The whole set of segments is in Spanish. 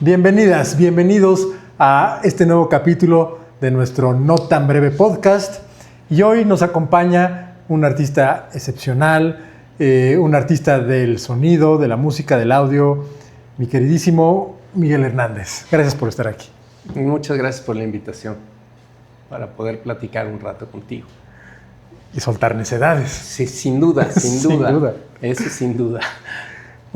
Bienvenidas, bienvenidos a este nuevo capítulo de nuestro no tan breve podcast. Y hoy nos acompaña un artista excepcional, un artista del sonido, de la música, del audio, mi queridísimo Miguel Hernández. Gracias por estar aquí. Muchas gracias por la invitación para poder platicar un rato contigo. Y soltar necedades. Sí, sin duda, sin duda. Eso sin duda.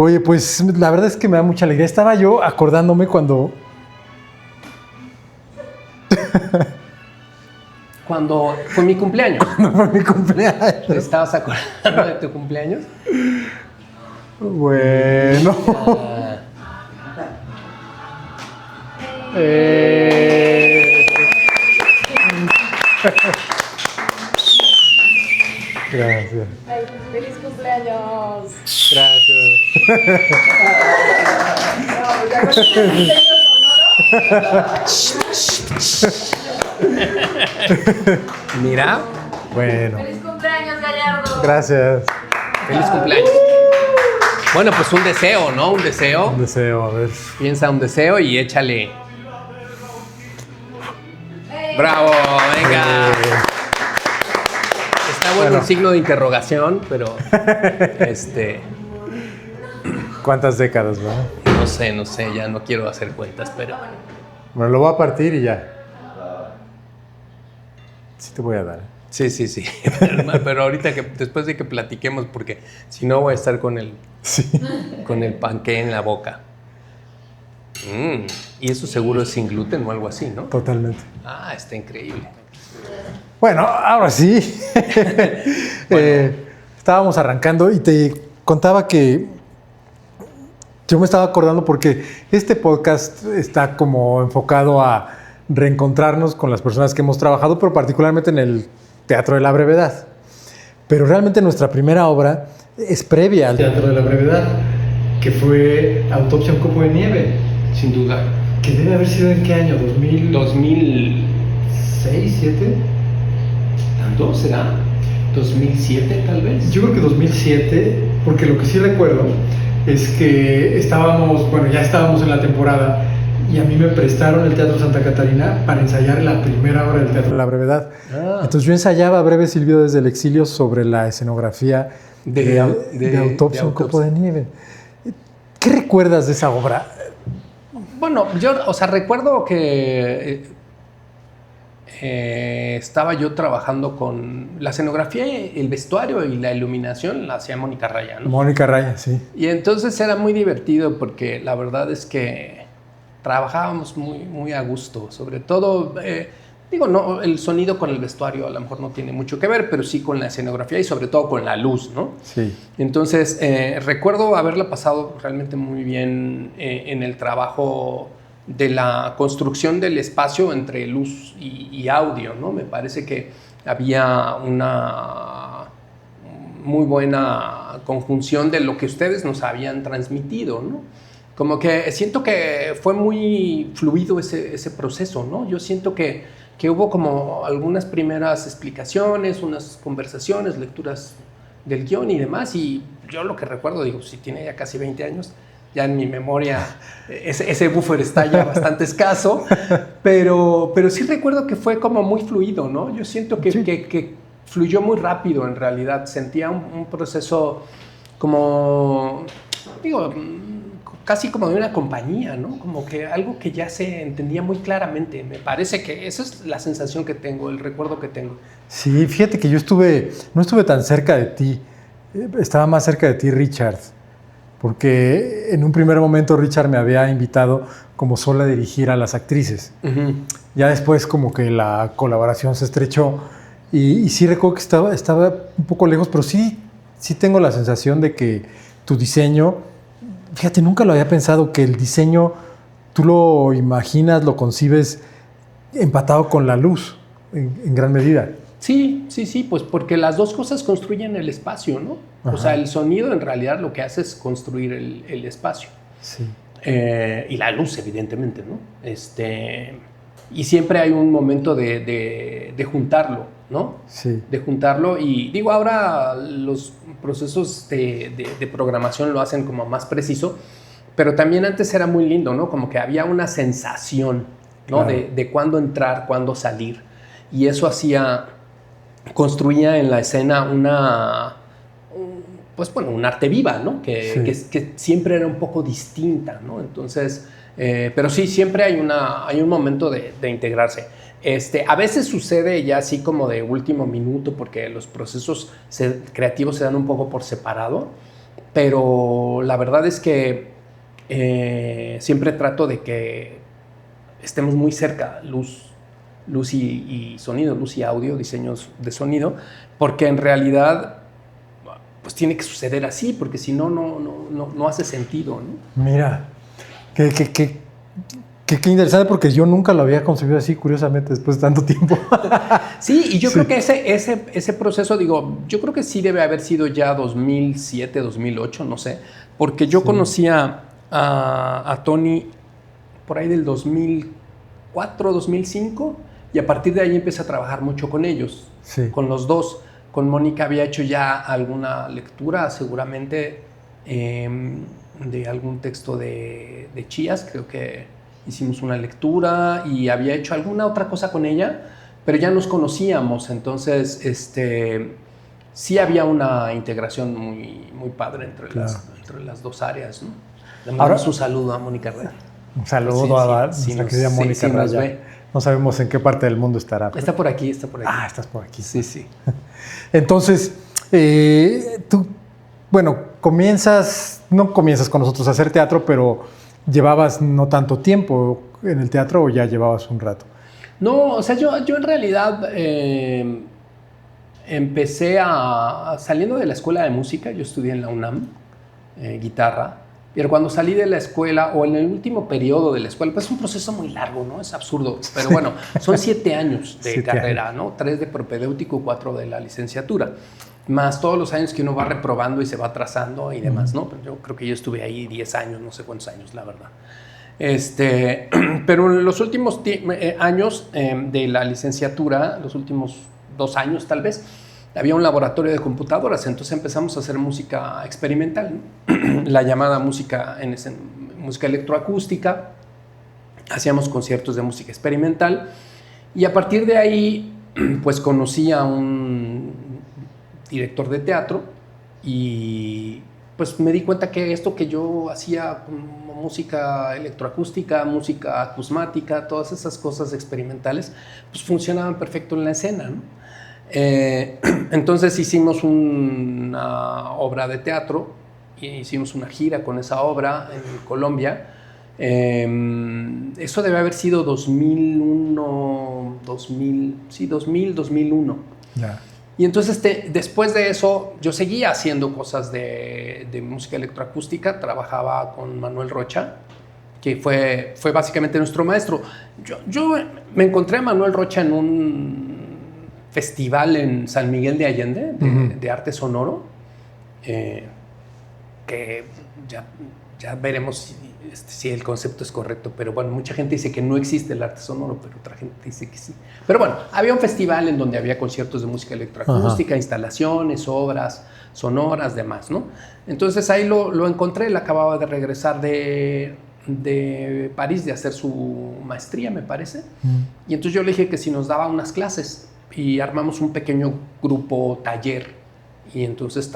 Oye, pues la verdad es que me da mucha alegría. Estaba yo acordándome cuando fue mi cumpleaños. Cuando fue mi cumpleaños. ¿Te estabas acordando de tu cumpleaños? Bueno. Gracias. Ay, ¡feliz cumpleaños! Gracias. No, ya con el diseño sonoro. Mira. Bueno. ¡Feliz cumpleaños, Gallardo! Gracias. Feliz cumpleaños. Bueno, pues un deseo, ¿no? Un deseo. Un deseo, a ver. Piensa un deseo y échale. ¡Bravo! ¡Venga! Está bueno el signo de interrogación, pero ¿Cuántas décadas, verdad? no sé, ya no quiero hacer cuentas, pero Bueno, lo voy a partir y ya. Sí te voy a dar. sí. Pero ahorita después de que platiquemos, porque si no voy a estar con el panqué en la boca. Y eso seguro es sin gluten o algo así, ¿no? Totalmente. Ah, está increíble. Bueno, ahora sí. Estábamos arrancando y te contaba que yo me estaba acordando porque este podcast está como enfocado a reencontrarnos con las personas que hemos trabajado, pero particularmente en el Teatro de la Brevedad. Pero realmente nuestra primera obra es previa al Teatro de la Brevedad, que fue Autopsia a un copo de nieve. Sin duda. ¿Que debe haber sido en qué año? ¿2006, 2007? ¿Tanto será? ¿2007 tal vez? Yo creo que 2007, porque lo que sí recuerdo es que ya estábamos en la temporada y a mí me prestaron el Teatro Santa Catarina para ensayar la primera obra del Teatro de la Brevedad. Entonces yo ensayaba Breve Silbido desde el exilio sobre la escenografía de Autopsia a un copo de nieve. ¿Qué recuerdas de esa obra? Bueno, yo, recuerdo que estaba yo trabajando con la escenografía, el vestuario y la iluminación la hacía Mónica Raya, ¿no? Mónica Raya, sí. Y entonces era muy divertido porque la verdad es que trabajábamos muy, muy a gusto, sobre todo, no, el sonido con el vestuario a lo mejor no tiene mucho que ver, pero sí con la escenografía y sobre todo con la luz, ¿no? Sí. Entonces, recuerdo haberla pasado realmente muy bien en el trabajo de la construcción del espacio entre luz y audio, ¿no? Me parece que había una muy buena conjunción de lo que ustedes nos habían transmitido, ¿no? Como que siento que fue muy fluido ese proceso, ¿no? Yo siento que hubo como algunas primeras explicaciones, unas conversaciones, lecturas del guión y demás, y yo lo que recuerdo, si tiene ya casi 20 años, ya en mi memoria ese buffer está ya bastante escaso, pero sí recuerdo que fue como muy fluido, ¿no? Yo siento que fluyó muy rápido en realidad, sentía un proceso como, casi como de una compañía, ¿no? Como que algo que ya se entendía muy claramente. Me parece que esa es la sensación que tengo, el recuerdo que tengo. Sí, fíjate que no estuve tan cerca de ti. Estaba más cerca de ti Richard, porque en un primer momento Richard me había invitado como solo a dirigir a las actrices. Uh-huh. Ya después como que la colaboración se estrechó y sí recuerdo que estaba un poco lejos, pero sí tengo la sensación de que tu diseño, fíjate, nunca lo había pensado, que el diseño tú lo imaginas, lo concibes empatado con la luz en gran medida. Sí, pues porque las dos cosas construyen el espacio, ¿no? Ajá. O sea, el sonido en realidad lo que hace es construir el espacio. Sí. Y la luz, evidentemente, ¿no? Y siempre hay un momento de juntarlo, ¿no? Sí. De juntarlo y ahora los procesos de programación lo hacen como más preciso, Pero también antes era muy lindo, ¿no? Como que había una sensación, ¿no? Claro. De cuándo entrar, cuándo salir. Y eso construía en la escena un arte viva, ¿no? Que siempre era un poco distinta, ¿no? Entonces, pero sí, siempre hay un momento de integrarse. A veces sucede ya así como de último minuto, porque los procesos creativos se dan un poco por separado, pero la verdad es que siempre trato de que estemos muy cerca, luz y sonido, luz y audio, diseños de sonido, porque en realidad pues tiene que suceder así, porque si no, no hace sentido, ¿no? Mira, qué interesante, porque yo nunca lo había concebido así, curiosamente, después de tanto tiempo. Sí, y yo creo que ese proceso, digo, yo creo que sí debe haber sido ya 2007, 2008, no sé, porque yo conocía a Tony por ahí del 2004, 2005, y a partir de ahí empecé a trabajar mucho con ellos, con los dos. Con Mónica había hecho ya alguna lectura, seguramente, de algún texto de Chías, creo que hicimos una lectura, y había hecho alguna otra cosa con ella, pero ya nos conocíamos, entonces sí había una integración muy, muy padre entre las dos áreas, ¿no? Le mandamos un saludo a Mónica Herrera. Un saludo a nuestra querida Mónica Herrera. No sabemos en qué parte del mundo estará. Está por aquí, está por aquí. Ah, estás por aquí. Sí, sí. Entonces, tú, bueno, no comienzas con nosotros a hacer teatro, pero ¿llevabas no tanto tiempo en el teatro o ya llevabas un rato? No, o sea, yo en realidad empecé saliendo de la escuela de música, yo estudié en la UNAM, guitarra, pero cuando salí de la escuela, o en el último periodo de la escuela, pues es un proceso muy largo, ¿no? Es absurdo, pero bueno, son 7 años de carrera, ¿no? 3 de propedéutico, 4 de la licenciatura, más todos los años que uno va reprobando y se va atrasando y demás, ¿no? Yo creo que yo estuve ahí 10 años, no sé cuántos años, la verdad. Pero en los últimos años de la licenciatura, los últimos 2 años tal vez, había un laboratorio de computadoras, entonces empezamos a hacer música experimental, ¿no? La llamada música electroacústica, hacíamos conciertos de música experimental, y a partir de ahí pues conocí a un director de teatro y pues me di cuenta que esto que yo hacía como música electroacústica, música acusmática, todas esas cosas experimentales, pues funcionaban perfecto en la escena, ¿no? Entonces hicimos una obra de teatro y hicimos una gira con esa obra en Colombia. Eso debe haber sido 2001, 2001. Ya. Y entonces después de eso yo seguía haciendo cosas de música electroacústica, trabajaba con Manuel Rocha, que fue básicamente nuestro maestro. Yo me encontré a Manuel Rocha en un festival en San Miguel de Allende de arte sonoro, que ya veremos si el concepto es correcto, pero bueno, mucha gente dice que no existe el arte sonoro, pero otra gente dice que sí. Pero bueno, había un festival en donde había conciertos de música electroacústica, instalaciones, obras sonoras, demás, ¿no? Entonces ahí lo encontré, él acababa de regresar de París, de hacer su maestría, me parece, y entonces yo le dije que si nos daba unas clases, y armamos un pequeño grupo taller, y entonces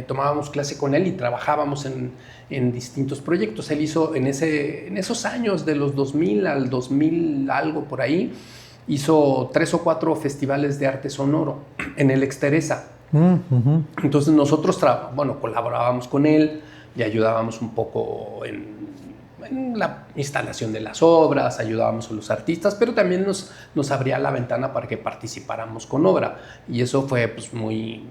tomábamos clase con él y trabajábamos en distintos proyectos. Él hizo en esos años de los 2000 al 2000 algo por ahí, hizo 3 o 4 festivales de arte sonoro en el Exteresa. Entonces nosotros colaborábamos con él y ayudábamos un poco en la instalación de las obras, ayudábamos a los artistas, pero también nos abría la ventana para que participáramos con obra, y eso fue pues muy,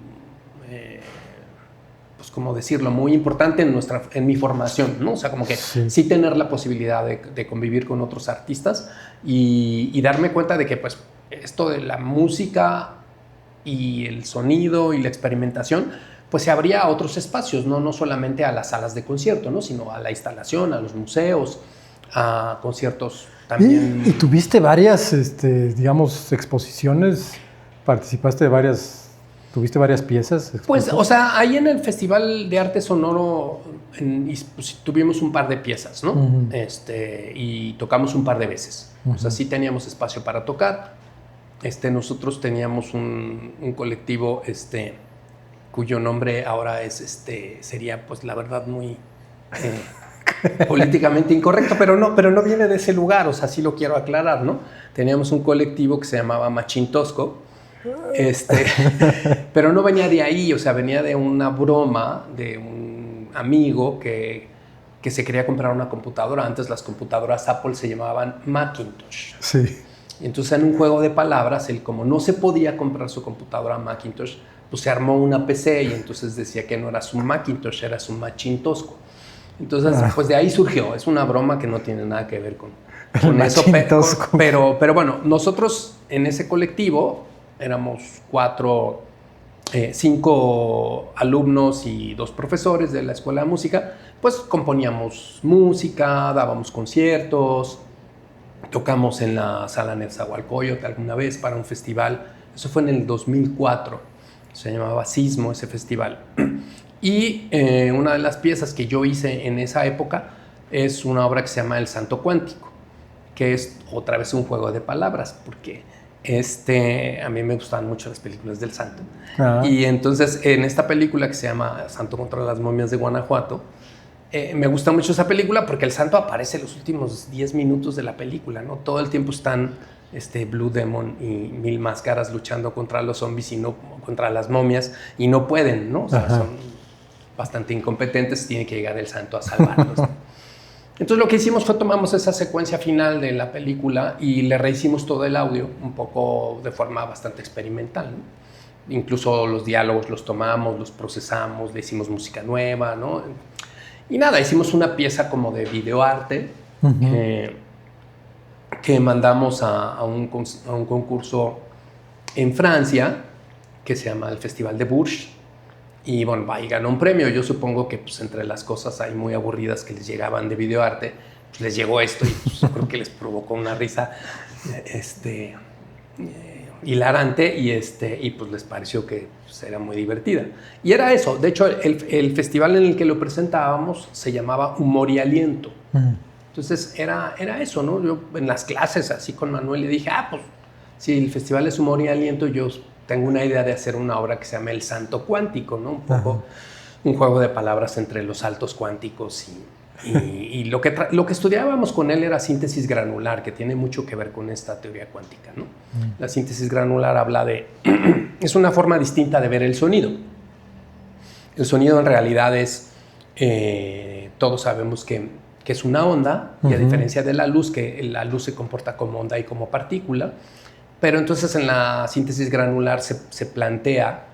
pues cómo decirlo, muy importante en mi formación, ¿no? O sea, como que sí tener la posibilidad de convivir con otros artistas y darme cuenta de que pues esto de la música y el sonido y la experimentación pues se abría a otros espacios, no solamente a las salas de concierto, ¿no? Sino a la instalación, a los museos, a conciertos también. ¿Y tuviste varias, digamos, exposiciones? ¿Participaste de varias ¿Tuviste varias piezas? Pues, o sea, ahí en el Festival de Arte Sonoro pues, tuvimos un par de piezas, ¿no? Uh-huh. Y tocamos un par de veces. O sea, sí teníamos espacio para tocar. Nosotros teníamos un colectivo cuyo nombre ahora sería, pues, la verdad, muy políticamente incorrecto, pero no viene de ese lugar, o sea, sí lo quiero aclarar, ¿no? Teníamos un colectivo que se llamaba Machín Tosco, pero no venía de ahí, o sea, venía de una broma de un amigo que se quería comprar una computadora. Antes las computadoras Apple se llamaban Macintosh. Sí. Y entonces en un juego de palabras, él como no se podía comprar su computadora Macintosh, pues se armó una PC y entonces decía que no era su Macintosh, era su Machín Tosco. Entonces, pues de ahí surgió. Es una broma que no tiene nada que ver con eso. Pero bueno, nosotros en ese colectivo éramos 5 alumnos y 2 profesores de la Escuela de Música. Pues componíamos música, dábamos conciertos, tocamos en la Sala Nezahualcóyotl alguna vez para un festival. Eso fue en el 2004. Se llamaba Sismo ese festival. Y una de las piezas que yo hice en esa época es una obra que se llama El Santo Cuántico, que es otra vez un juego de palabras, porque a mí me gustaban mucho las películas del santo. Y entonces en esta película que se llama Santo contra las momias de Guanajuato, me gusta mucho esa película porque el santo aparece en los últimos 10 minutos de la película, ¿no? Todo el tiempo están Blue Demon y Mil Máscaras luchando contra los zombies y no contra las momias, y no pueden, ¿no? O sea, son bastante incompetentes, tiene que llegar el santo a salvarlos. Entonces lo que hicimos fue tomamos esa secuencia final de la película y le rehicimos todo el audio, un poco de forma bastante experimental, ¿no? Incluso los diálogos los tomamos, los procesamos, le hicimos música nueva, ¿no? Y nada, hicimos una pieza como de videoarte, uh-huh, que mandamos a un concurso en Francia que se llama el Festival de Bourges. Y bueno, y ganó un premio. Yo supongo que pues, entre las cosas ahí muy aburridas que les llegaban de videoarte, pues les llegó esto y pues, creo que les provocó una risa hilarante y pues les pareció que pues, era muy divertida. Y era eso. De hecho, el festival en el que lo presentábamos se llamaba Humor y Aliento. Entonces era eso, ¿no? Yo en las clases así con Manuel le dije, pues si el festival es Humor y Aliento, yo tengo una idea de hacer una obra que se llama El Santo Cuántico, ¿no? Un poco un juego de palabras entre los saltos cuánticos y lo que estudiábamos con él era síntesis granular, que tiene mucho que ver con esta teoría cuántica, ¿no? La síntesis granular habla de... es una forma distinta de ver el sonido. El sonido en realidad es... todos sabemos que es una onda, y a diferencia de la luz, que la luz se comporta como onda y como partícula. Pero entonces en la síntesis granular se plantea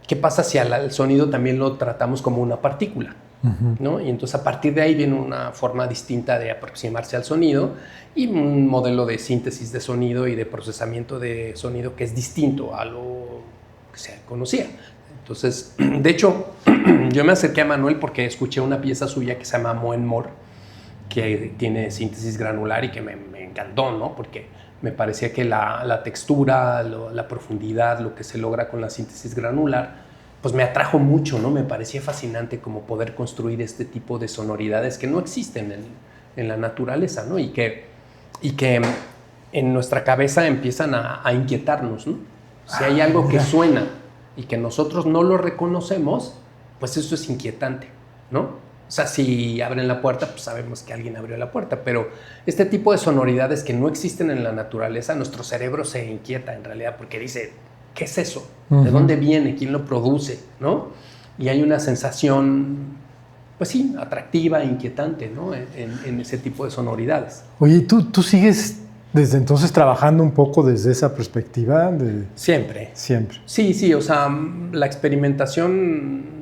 qué pasa si al sonido también lo tratamos como una partícula, ¿no? Y entonces a partir de ahí viene una forma distinta de aproximarse al sonido y un modelo de síntesis de sonido y de procesamiento de sonido que es distinto a lo que se conocía. Entonces, de hecho, yo me acerqué a Manuel porque escuché una pieza suya que se llama Moen Mor, que tiene síntesis granular y que me encantó, ¿no? Porque me parecía que la textura, la profundidad, lo que se logra con la síntesis granular, pues me atrajo mucho, ¿no? Me parecía fascinante como poder construir este tipo de sonoridades que no existen en la naturaleza, ¿no? Y que en nuestra cabeza empiezan a inquietarnos, ¿no? Si hay algo que suena y que nosotros no lo reconocemos, pues eso es inquietante, ¿no? O sea, si abren la puerta, pues sabemos que alguien abrió la puerta, pero este tipo de sonoridades que no existen en la naturaleza, nuestro cerebro se inquieta en realidad porque dice, ¿qué es eso? ¿De dónde viene? ¿Quién lo produce? ¿No? Y hay una sensación, pues sí, atractiva, inquietante, ¿no? En ese tipo de sonoridades. Oye, ¿tú sigues desde entonces trabajando un poco desde esa perspectiva? Siempre. Siempre. Sí, o sea, la experimentación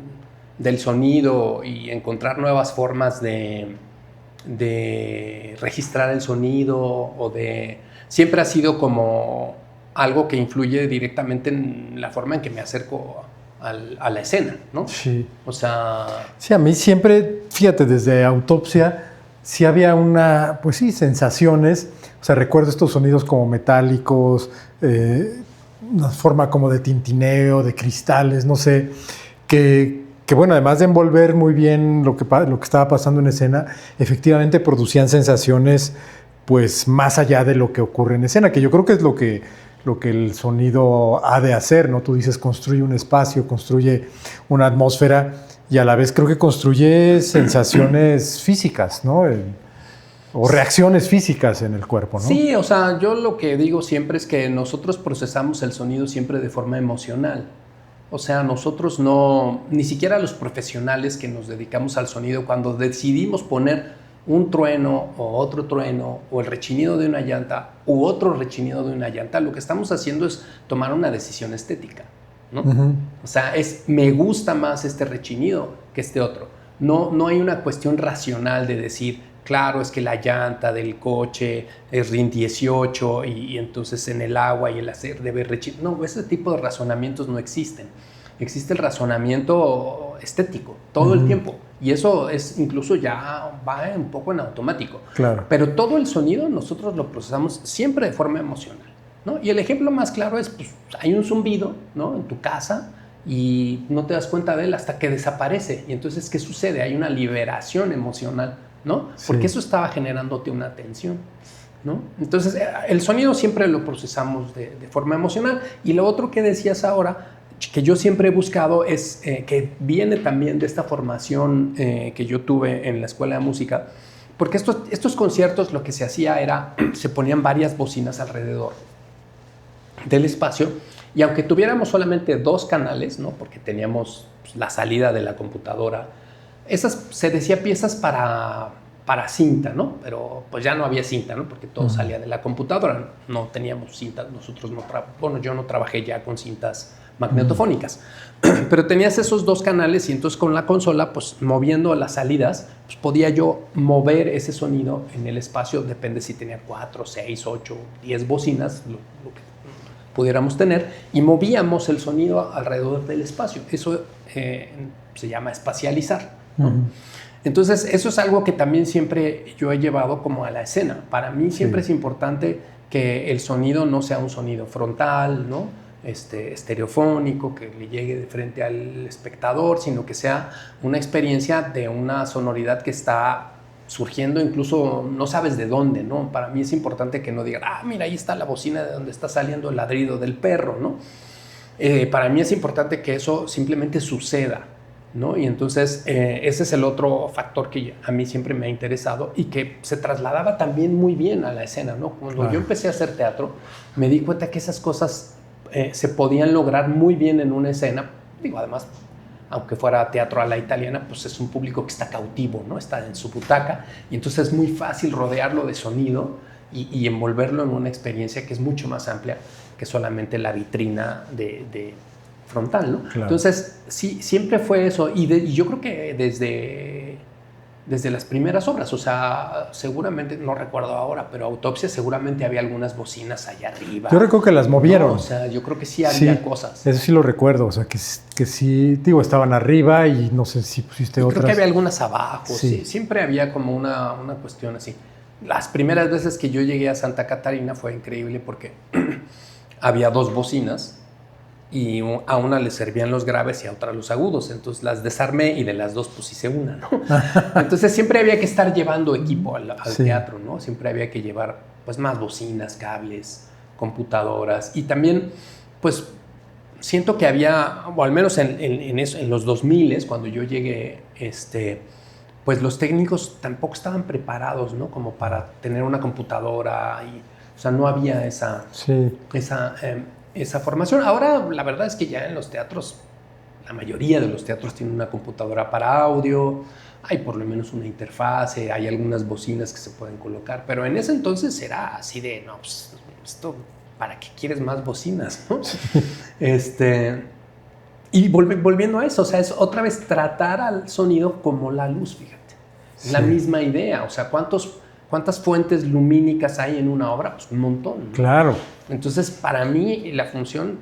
del sonido y encontrar nuevas formas de registrar el sonido siempre ha sido como algo que influye directamente en la forma en que me acerco a la escena, ¿no? Sí. O sea... Sí, a mí siempre, fíjate, desde Autopsia, sí había sensaciones. O sea, recuerdo estos sonidos como metálicos, una forma como de tintineo, de cristales, no sé, que bueno, además de envolver muy bien lo que estaba pasando en escena, efectivamente producían sensaciones pues más allá de lo que ocurre en escena, que yo creo que es lo que el sonido ha de hacer, ¿no? Tú dices, construye un espacio, construye una atmósfera y a la vez creo que construye sensaciones físicas, ¿no? O reacciones físicas en el cuerpo, ¿no? Sí, o sea, yo lo que digo siempre es que nosotros procesamos el sonido siempre de forma emocional. O sea, nosotros no, ni siquiera los profesionales que nos dedicamos al sonido, cuando decidimos poner un trueno o otro trueno o el rechinido de una llanta u otro rechinido de una llanta, lo que estamos haciendo es tomar una decisión estética, ¿no? Uh-huh. O sea, me gusta más este rechinido que este otro. No hay una cuestión racional de decir, claro, es que la llanta del coche es RIN 18 y entonces en el agua y el aceite debe rechinido. No, ese tipo de razonamientos no existen. Existe el razonamiento estético todo el tiempo. Y eso es incluso ya va un poco en automático. Claro. Pero todo el sonido nosotros lo procesamos siempre de forma emocional, ¿no? Y el ejemplo más claro es, pues, hay un zumbido, ¿no? En tu casa y no te das cuenta de él hasta que desaparece. Y entonces, ¿qué sucede? Hay una liberación emocional, ¿no? Sí. Porque eso estaba generándote una tensión, ¿no? Entonces, el sonido siempre lo procesamos de forma emocional. Y lo otro que decías ahora, que yo siempre he buscado, es que viene también de esta formación que yo tuve en la escuela de música, porque estos conciertos lo que se hacía era, se ponían varias bocinas alrededor del espacio, y aunque tuviéramos solamente 2 canales, ¿no? Porque teníamos pues, la salida de la computadora, esas se decía piezas para cinta, ¿no? Pero pues ya no había cinta, ¿no? Porque todo salía de la computadora, no teníamos cinta, nosotros yo no trabajé ya con cintas magnetofónicas, pero tenías esos 2 canales y entonces con la consola, pues moviendo las salidas, pues podía yo mover ese sonido en el espacio, depende si tenía 4, 6, 8, 10 bocinas, lo que pudiéramos tener, y movíamos el sonido alrededor del espacio. Eso se llama espacializar, ¿no? Entonces, eso es algo que también siempre yo he llevado como a la escena. Para mí siempre es importante que el sonido no sea un sonido frontal, ¿no? Estereofónico, que le llegue de frente al espectador, sino que sea una experiencia de una sonoridad que está surgiendo, incluso no sabes de dónde, ¿no? Para mí es importante que no digan, mira, ahí está la bocina de donde está saliendo el ladrido del perro, ¿no? Para mí es importante que eso simplemente suceda, ¿no? Y entonces ese es el otro factor que a mí siempre me ha interesado y que se trasladaba también muy bien a la escena, ¿no? Cuando yo empecé a hacer teatro, me di cuenta que esas cosas se podían lograr muy bien en una escena. Digo, además, aunque fuera teatro a la italiana, pues es un público que está cautivo, ¿no? Está en su butaca y entonces es muy fácil rodearlo de sonido y envolverlo en una experiencia que es mucho más amplia que solamente la vitrina de frontal, ¿no? Claro. Entonces, sí, siempre fue eso. Y yo creo que desde las primeras obras, o sea, seguramente, no recuerdo ahora, pero Autopsia seguramente había algunas bocinas allá arriba. Yo recuerdo que las movieron. No, o sea, yo creo que sí había cosas. Eso sí lo recuerdo, o sea, que sí, digo, estaban arriba y no sé si pusiste otras. Creo que había algunas abajo, sí. Siempre había como una cuestión así. Las primeras veces que yo llegué a Santa Catarina fue increíble porque había 2 bocinas y a una le servían los graves y a otra los agudos. Entonces las desarmé y de las 2 pues hice una, ¿no? Entonces siempre había que estar llevando equipo al teatro, ¿no? Siempre había que llevar pues más bocinas, cables, computadoras. Y también pues siento que había, o al menos en los 2000, cuando yo llegué, pues los técnicos tampoco estaban preparados, ¿no? Como para tener una computadora y, o sea, no había esa formación. Ahora, la verdad es que ya en los teatros, la mayoría de los teatros tienen una computadora para audio, hay por lo menos una interfase, hay algunas bocinas que se pueden colocar, pero en ese entonces era así de, no, pues, esto, ¿para qué quieres más bocinas, no? Y volviendo a eso, o sea, es otra vez tratar al sonido como la luz, fíjate. Es la misma idea, o sea, ¿cuántas fuentes lumínicas hay en una obra? Pues un montón, ¿no? Claro. Entonces, para mí, la función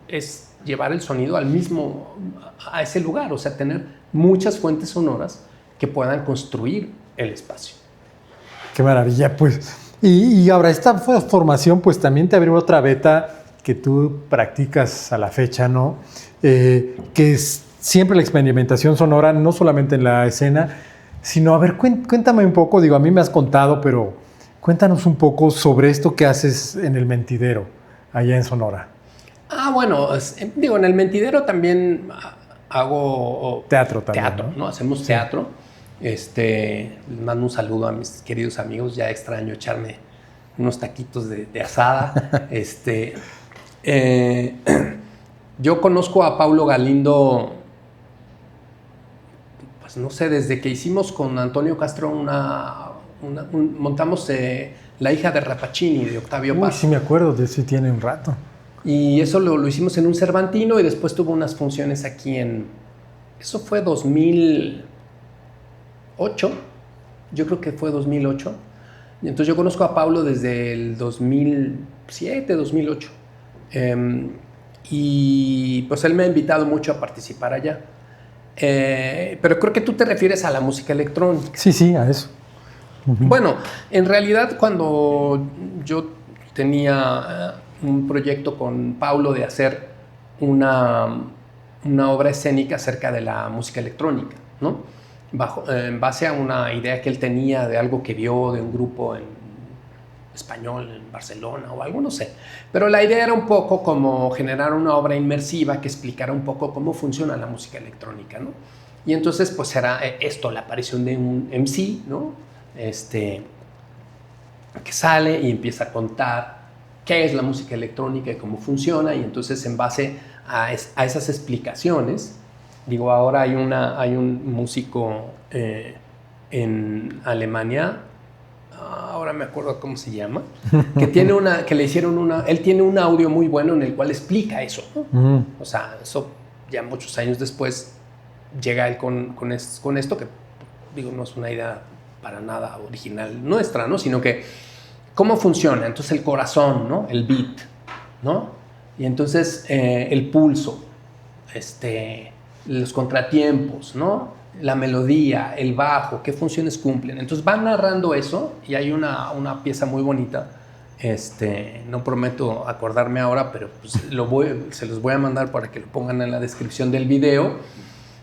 es llevar el sonido a ese lugar, o sea, tener muchas fuentes sonoras que puedan construir el espacio. Qué maravilla, pues. Y ahora, esta formación, pues también te abrió otra beta que tú practicas a la fecha, ¿no? Que es siempre la experimentación sonora, no solamente en la escena, sino, a ver, cuéntame un poco, digo, a mí me has contado, pero cuéntanos un poco sobre esto que haces en El Mentidero, allá en Sonora. Bueno, digo, en El Mentidero también hago Teatro también, teatro, ¿no? Hacemos teatro. Les mando un saludo a mis queridos amigos, ya extraño echarme unos taquitos de asada. Yo conozco a Paulo Galindo, pues no sé, desde que hicimos con Antonio Castro montamos La hija de Rappaccini, de Octavio Paz. Sí me acuerdo de eso, tiene un rato. Y eso lo hicimos en un Cervantino y después tuvo unas funciones aquí eso fue 2008, yo creo que fue 2008. Y entonces yo conozco a Paulo desde el 2007, 2008. Y pues él me ha invitado mucho a participar allá. Pero creo que tú te refieres a la música electrónica. Sí, a eso. Bueno, en realidad cuando yo tenía un proyecto con Paulo de hacer una obra escénica acerca de la música electrónica, ¿no? En base a una idea que él tenía de algo que vio de un grupo en español en Barcelona o algo, no sé. Pero la idea era un poco como generar una obra inmersiva que explicara un poco cómo funciona la música electrónica, ¿no? Y entonces pues era la aparición de un MC, ¿no? Que sale y empieza a contar qué es la música electrónica y cómo funciona, y entonces en base a esas explicaciones, digo, ahora hay un músico en Alemania, ahora me acuerdo cómo se llama, que le hicieron él tiene un audio muy bueno en el cual explica eso, ¿no? O sea, eso ya muchos años después llega él con esto, que digo, no es una idea para nada original nuestra, ¿no? Sino que cómo funciona, entonces el corazón, ¿no? El beat, ¿no? Y entonces el pulso, los contratiempos, ¿no? La melodía, el bajo, qué funciones cumplen. Entonces van narrando eso y hay una pieza muy bonita. No prometo acordarme ahora, pero pues se los voy a mandar para que lo pongan en la descripción del video,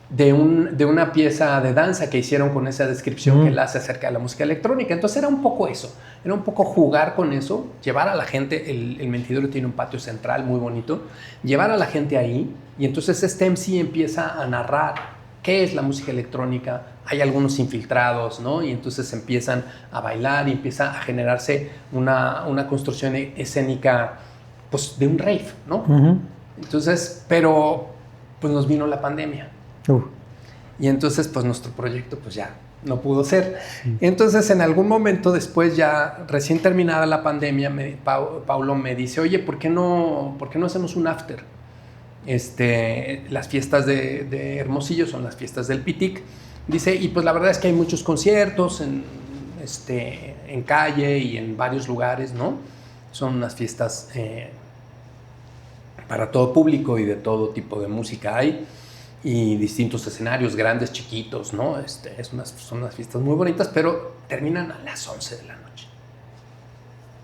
de una pieza de danza que hicieron con esa descripción que él hace acerca de la música electrónica. Entonces era un poco eso, era un poco jugar con eso, llevar a la gente, el Mentidero tiene un patio central muy bonito, llevar a la gente ahí, y entonces MC empieza a narrar qué es la música electrónica, hay algunos infiltrados, ¿no? Y entonces empiezan a bailar y empieza a generarse una construcción escénica, pues, de un rave, ¿no? Entonces, pero pues nos vino la pandemia. Y entonces, pues, nuestro proyecto, pues, ya no pudo ser. Entonces, en algún momento después, ya recién terminada la pandemia, Paulo me dice, oye, ¿por qué no hacemos un after? Las fiestas de Hermosillo son las fiestas del Pitic. Dice, y pues la verdad es que hay muchos conciertos en calle y en varios lugares, ¿no? Son unas fiestas para todo público y de todo tipo de música hay, y distintos escenarios, grandes, chiquitos, ¿no? Son unas fiestas muy bonitas, pero terminan a las 11 de la noche,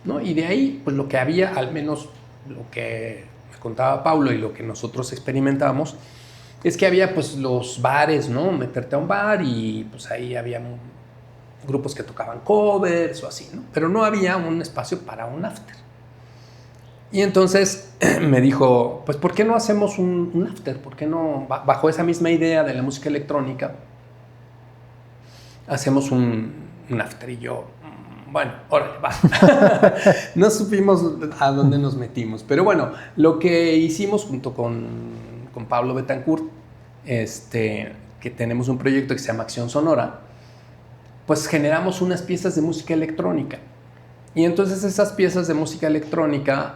¿no? Y de ahí, pues lo que había, al menos lo que me contaba Paulo y lo que nosotros experimentamos, es que había pues los bares, ¿no? Meterte a un bar y pues ahí había grupos que tocaban covers o así, ¿no? Pero no había un espacio para un after. Y entonces me dijo, pues ¿por qué no hacemos un after? ¿Por qué no, bajo esa misma idea de la música electrónica, hacemos un after? Y yo, bueno, órale, va. No supimos a dónde nos metimos. Pero bueno, lo que hicimos junto con Pablo Betancourt, que tenemos un proyecto que se llama Acción Sonora, pues generamos unas piezas de música electrónica. Y entonces esas piezas de música electrónica,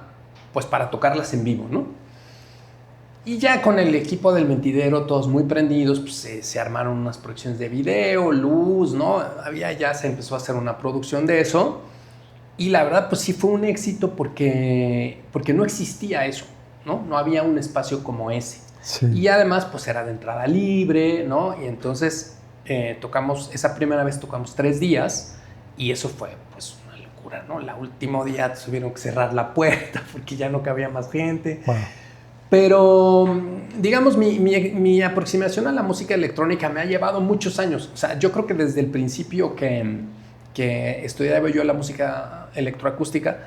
pues para tocarlas en vivo, ¿no? Y ya con el equipo del Mentidero, todos muy prendidos, pues se armaron unas producciones de video, luz, ¿no? Ya se empezó a hacer una producción de eso. Y la verdad, pues sí fue un éxito porque no existía eso, ¿no? No había un espacio como ese. Sí. Y además, pues era de entrada libre, ¿no? Y entonces esa primera vez tocamos 3 días y eso fue, pues, una locura locura, ¿no? El último día tuvieron que cerrar la puerta porque ya no cabía más gente. Wow. Pero, digamos, mi aproximación a la música electrónica me ha llevado muchos años. O sea, yo creo que desde el principio que estudiaba yo la música electroacústica,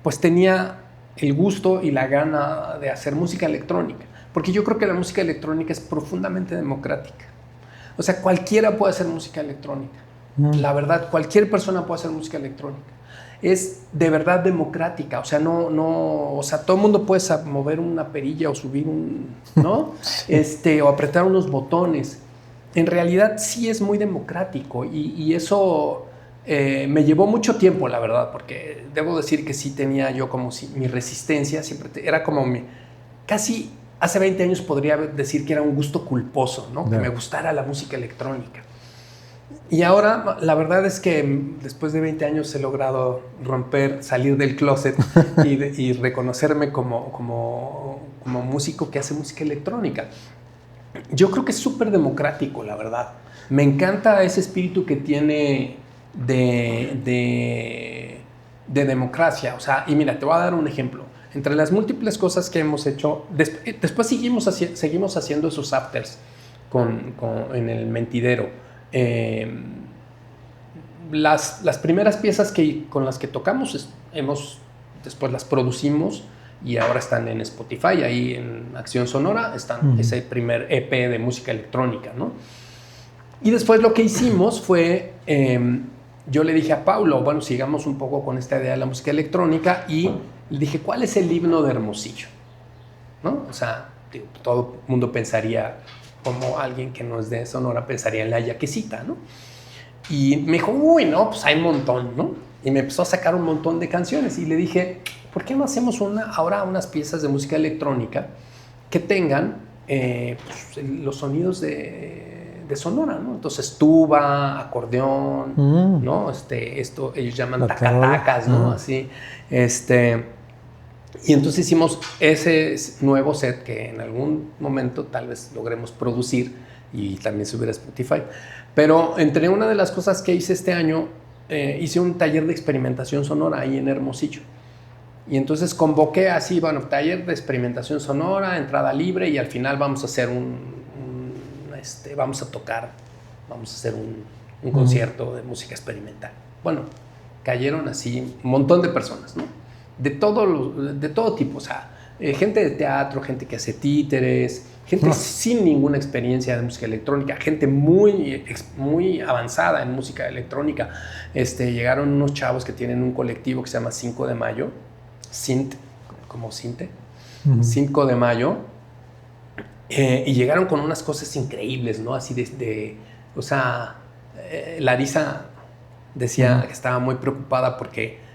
pues tenía el gusto y la gana de hacer música electrónica. Porque yo creo que la música electrónica es profundamente democrática. O sea, cualquiera puede hacer música electrónica. La verdad, cualquier persona puede hacer música electrónica. Es de verdad democrática, o sea, o sea, todo el mundo puede mover una perilla o subir ¿no? O apretar unos botones. En realidad sí es muy democrático y eso me llevó mucho tiempo, la verdad, porque debo decir que sí tenía yo como si mi resistencia siempre era como casi hace 20 años podría decir que era un gusto culposo, ¿no? Que me gustara la música electrónica. Y ahora, la verdad es que después de 20 años he logrado salir del closet y reconocerme como músico que hace música electrónica. Yo creo que es súper democrático, la verdad. Me encanta ese espíritu que tiene de democracia. O sea, y mira, te voy a dar un ejemplo. Entre las múltiples cosas que hemos hecho, después seguimos haciendo esos afters en el Mentidero. Las primeras piezas con las que tocamos después las producimos y ahora están en Spotify, ahí en Acción Sonora están ese primer EP de música electrónica, ¿no? Y después lo que hicimos fue, yo le dije a Paulo, bueno, sigamos un poco con esta idea de la música electrónica y le dije, ¿cuál es el himno de Hermosillo? ¿No? O sea, todo el mundo pensaría, como alguien que no es de Sonora pensaría en la Yaquecita, ¿no? Y me dijo, uy, no, pues hay un montón, ¿no? Y me empezó a sacar un montón de canciones y le dije, ¿por qué no hacemos ahora unas piezas de música electrónica que tengan pues, los sonidos de Sonora, ¿no? Entonces tuba, acordeón, ¿no? Esto ellos llaman tacatacas, ¿no? Así, y entonces hicimos ese nuevo set que en algún momento tal vez logremos producir y también subir a Spotify. Pero entre una de las cosas que hice este año, hice un taller de experimentación sonora ahí en Hermosillo. Y entonces convoqué así, bueno, taller de experimentación sonora, entrada libre y al final vamos a hacer vamos a hacer un concierto de música experimental. Bueno, cayeron así un montón de personas, ¿no? De todo tipo, o sea, gente de teatro, gente que hace títeres, gente sin ninguna experiencia de música electrónica, gente muy avanzada en música electrónica. Llegaron unos chavos que tienen un colectivo que se llama 5 de Mayo, Sint, como Sinte, 5 de Mayo, y llegaron con unas cosas increíbles, ¿no? Así o sea, Larisa decía que estaba muy preocupada porque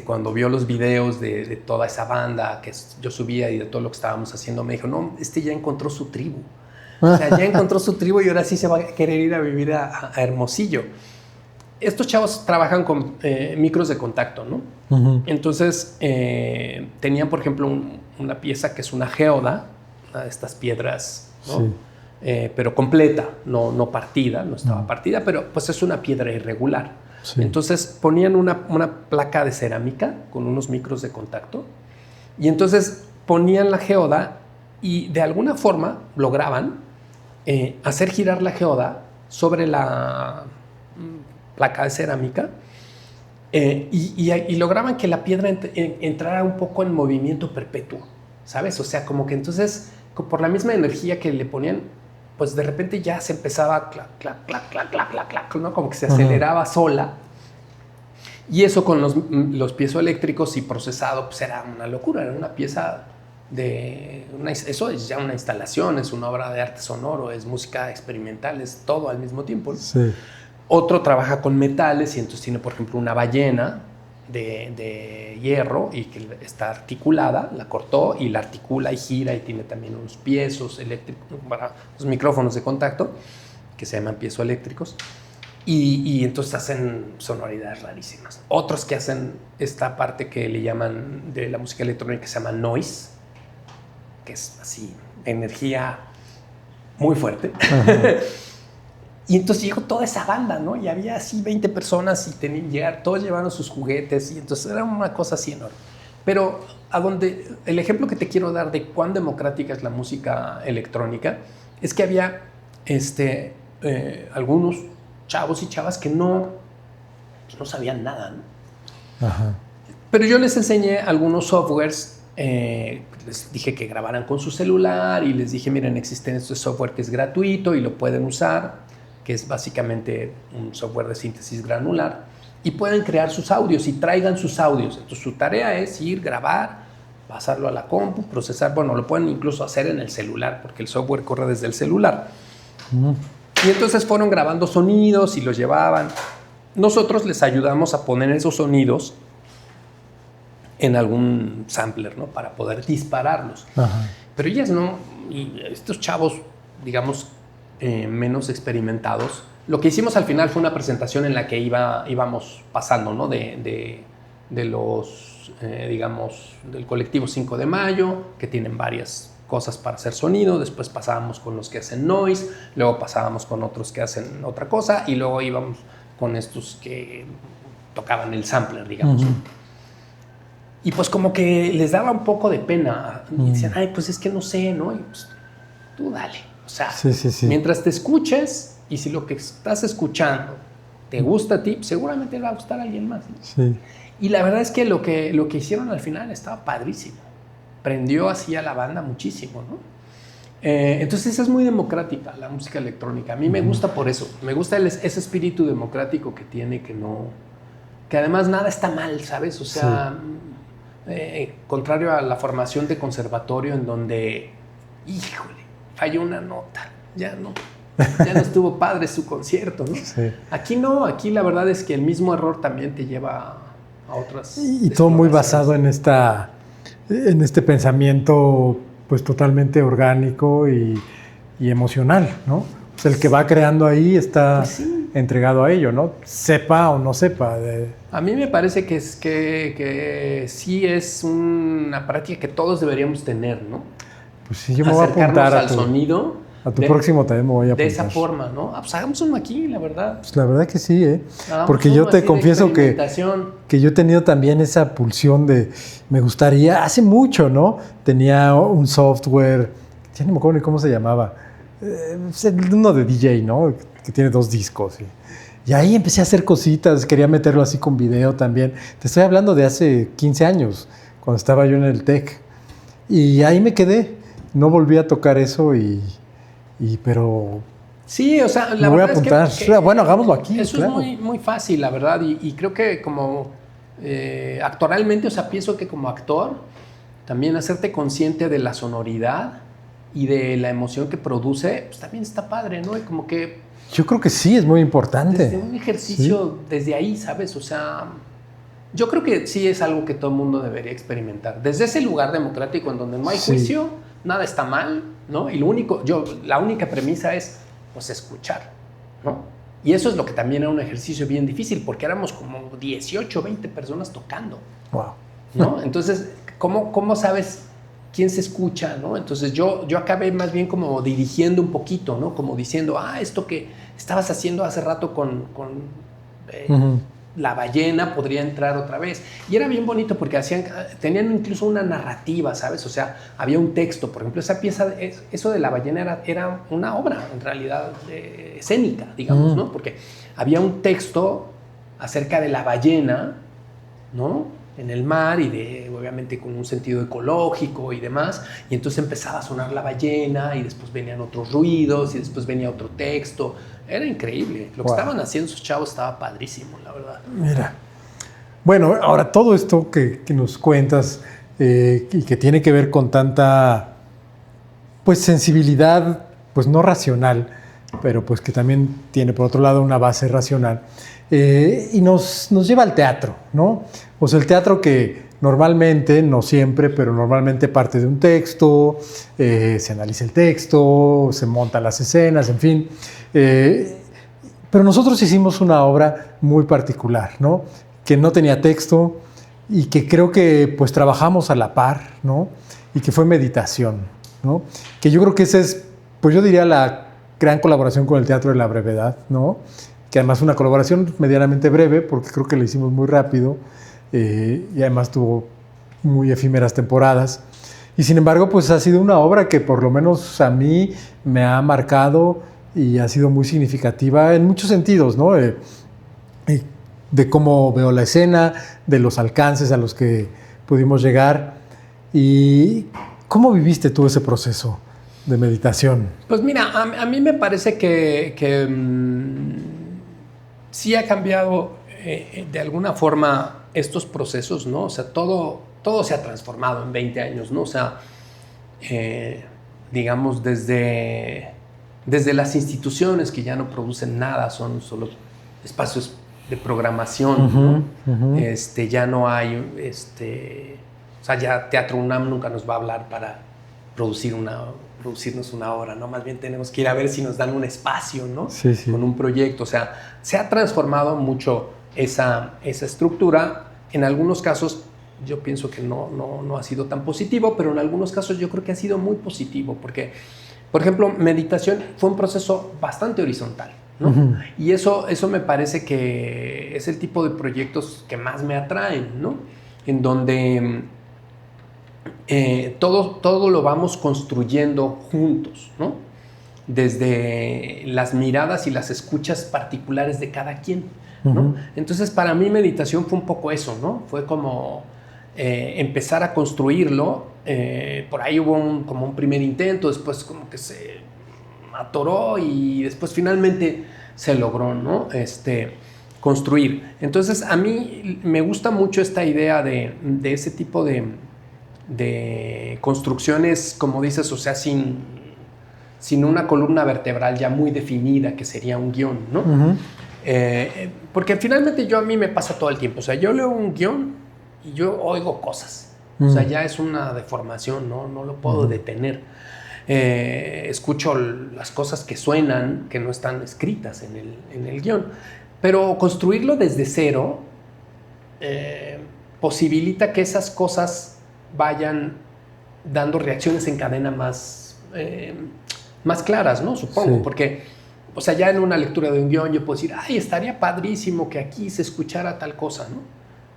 cuando vio los videos de toda esa banda que yo subía y de todo lo que estábamos haciendo, me dijo, no, ya encontró su tribu. O sea, ya encontró su tribu y ahora sí se va a querer ir a vivir a Hermosillo. Estos chavos trabajan con micros de contacto, ¿no? Entonces, tenían, por ejemplo, una pieza que es una geoda, una de estas piedras, ¿no? Sí. Pero completa, no partida, no estaba partida, pero pues es una piedra irregular. Sí. Entonces ponían una placa de cerámica con unos micros de contacto y entonces ponían la geoda y de alguna forma lograban hacer girar la geoda sobre la placa de cerámica y lograban que la piedra entrara un poco en movimiento perpetuo, ¿sabes? O sea, como que entonces por la misma energía que le ponían, pues de repente ya se empezaba clac, clac, clac, clac, clac, clac, clac, ¿no? Como que se aceleraba sola. Y eso con los piezoeléctricos y procesado, pues era una locura, era una pieza eso es ya una instalación, es una obra de arte sonoro, es música experimental, es todo al mismo tiempo, ¿no? Sí. Otro trabaja con metales y entonces tiene, por ejemplo, una ballena de hierro y que está articulada, la cortó y la articula y gira y tiene también unos piezos eléctricos para los micrófonos de contacto que se llaman piezoeléctricos y entonces hacen sonoridades rarísimas. Otros que hacen esta parte que le llaman de la música electrónica que se llama noise, que es así, energía muy fuerte. Y entonces llegó toda esa banda, ¿no? Y había así 20 personas y tenían que llegar, todos llevaron sus juguetes y entonces era una cosa así enorme. Pero el ejemplo que te quiero dar de cuán democrática es la música electrónica es que había algunos chavos y chavas que no sabían nada, ¿no? Ajá. Pero yo les enseñé algunos softwares, les dije que grabaran con su celular y les dije, miren, existe este software que es gratuito y lo pueden usar, que es básicamente un software de síntesis granular, y pueden crear sus audios y traigan sus audios. Entonces su tarea es ir, grabar, pasarlo a la compu, procesar, bueno, lo pueden incluso hacer en el celular, porque el software corre desde el celular. Y entonces fueron grabando sonidos y los llevaban. Nosotros les ayudamos a poner esos sonidos en algún sampler, ¿no? Para poder dispararlos. Ajá. Pero ellas no, y estos chavos, digamos, menos experimentados, lo que hicimos al final fue una presentación en la que íbamos pasando, ¿no? De los, digamos, del colectivo 5 de Mayo, que tienen varias cosas para hacer sonido, después pasábamos con los que hacen noise, luego pasábamos con otros que hacen otra cosa, y luego íbamos con estos que tocaban el sampler, digamos. Uh-huh. Y pues como que les daba un poco de pena. Y decían, ay, pues es que no sé, ¿no? Y pues tú dale. O sea, sí. Mientras te escuches y si lo que estás escuchando te gusta a ti, seguramente le va a gustar a alguien más, ¿no? Sí. Y la verdad es que lo que hicieron al final estaba padrísimo. Prendió así a la banda muchísimo, ¿no? Entonces es muy democrática la música electrónica. A mí me gusta por eso. Me gusta ese espíritu democrático que tiene, que además nada está mal, ¿sabes? O sea, contrario a la formación de conservatorio en donde, híjole, falló una nota, ya no estuvo padre su concierto, ¿no? Sí. Aquí no, aquí la verdad es que el mismo error también te lleva a otras. Y todo muy basado en este pensamiento pues totalmente orgánico y emocional, ¿no? O sea, el que va creando ahí está pues sí, entregado a ello, ¿no? Sepa o no sepa. A mí me parece que sí es una práctica que todos deberíamos tener, ¿no? Pues sí, yo me voy a apuntar al sonido. A tu próximo también me voy a apuntar. De esa forma, ¿no? Pues hagamos uno aquí, la verdad. Pues la verdad que sí, ¿eh? Porque yo te confieso que yo he tenido también esa pulsión de, me gustaría, hace mucho, ¿no? Tenía un software, ya no me acuerdo ni cómo se llamaba, uno de DJ, ¿no? Que tiene 2 discos. Y ahí empecé a hacer cositas, quería meterlo así con video también. Te estoy hablando de hace 15 años, cuando estaba yo en el TEC. Y ahí me quedé, no volví a tocar eso pero sí, o sea, la verdad voy a apuntar. Es que bueno, hagámoslo aquí. Eso claro. Es muy, muy fácil, la verdad, y creo que como actoralmente, o sea, pienso que como actor, también hacerte consciente de la sonoridad y de la emoción que produce, pues también está padre, ¿no? Y como que... Yo creo que sí, es muy importante. Desde un ejercicio, sí, desde ahí, ¿sabes? O sea, yo creo que sí es algo que todo el mundo debería experimentar. Desde ese lugar democrático en donde no hay juicio, nada está mal, ¿no? Y la única premisa es, pues, escuchar, ¿no? Y eso es lo que también era un ejercicio bien difícil, porque éramos como 18, 20 personas tocando. Wow. ¿No? Entonces, ¿cómo sabes quién se escucha, ¿no? Entonces yo acabé más bien como dirigiendo un poquito, ¿no? Como diciendo, esto que estabas haciendo hace rato con La Ballena podría entrar otra vez. Y era bien bonito porque tenían incluso una narrativa, ¿sabes? O sea, había un texto. Por ejemplo, esa pieza, eso de La Ballena era una obra, en realidad, escénica, digamos, ¿no? Porque había un texto acerca de la ballena, ¿no? En el mar y obviamente con un sentido ecológico y demás. Y entonces empezaba a sonar la ballena y después venían otros ruidos y después venía otro texto. Era increíble. Lo que estaban haciendo esos chavos estaba padrísimo, la verdad. Mira. Bueno, ahora todo esto que nos cuentas y que tiene que ver con tanta pues sensibilidad, pues no racional, pero pues que también tiene por otro lado una base racional, y nos lleva al teatro, ¿no? O sea, el teatro que normalmente, no siempre, pero normalmente parte de un texto, se analiza el texto, se montan las escenas, en fin. Pero nosotros hicimos una obra muy particular, ¿no? Que no tenía texto y que creo que pues trabajamos a la par, ¿no? Y que fue meditación, ¿no? Que yo creo que esa es, pues yo diría, la gran colaboración con el Teatro de la Brevedad, ¿no? Que además una colaboración medianamente breve, porque creo que la hicimos muy rápido, y además tuvo muy efímeras temporadas. Y sin embargo, pues ha sido una obra que por lo menos a mí me ha marcado y ha sido muy significativa en muchos sentidos, ¿no? De cómo veo la escena, de los alcances a los que pudimos llegar. ¿Y cómo viviste tú ese proceso de meditación? Pues mira, a mí me parece que sí ha cambiado de alguna forma estos procesos, ¿no? O sea, todo se ha transformado en 20 años, ¿no? O sea, digamos, desde las instituciones que ya no producen nada, son solo espacios de programación, ¿no? Ya no hay, o sea, ya Teatro UNAM nunca nos va a hablar para producirnos una obra, ¿no? Más bien tenemos que ir a ver si nos dan un espacio, ¿no? Sí, sí. Con un proyecto, o sea, se ha transformado mucho esa estructura. En algunos casos yo pienso que no ha sido tan positivo, pero en algunos casos yo creo que ha sido muy positivo, porque, por ejemplo, meditación fue un proceso bastante horizontal, ¿no? Y eso me parece que es el tipo de proyectos que más me atraen, ¿no? En donde todo lo vamos construyendo juntos, ¿no? Desde las miradas y las escuchas particulares de cada quien, ¿no? Entonces, para mí meditación fue un poco eso, ¿no? Fue como empezar a construirlo. Por ahí hubo como un primer intento, después como que se atoró y después finalmente se logró, ¿no? Construir. Entonces, a mí me gusta mucho esta idea de ese tipo de construcciones, como dices, o sea, sin una columna vertebral ya muy definida, que sería un guión, ¿no? Porque finalmente a mí me pasa todo el tiempo, o sea, yo leo un guión y yo oigo cosas, o sea, ya es una deformación, no lo puedo detener. Escucho las cosas que suenan, que no están escritas en el guión, pero construirlo desde cero posibilita que esas cosas vayan dando reacciones en cadena más claras, ¿no? Supongo, sí. Porque, o sea, ya en una lectura de un guión yo puedo decir, ay, estaría padrísimo que aquí se escuchara tal cosa, ¿no?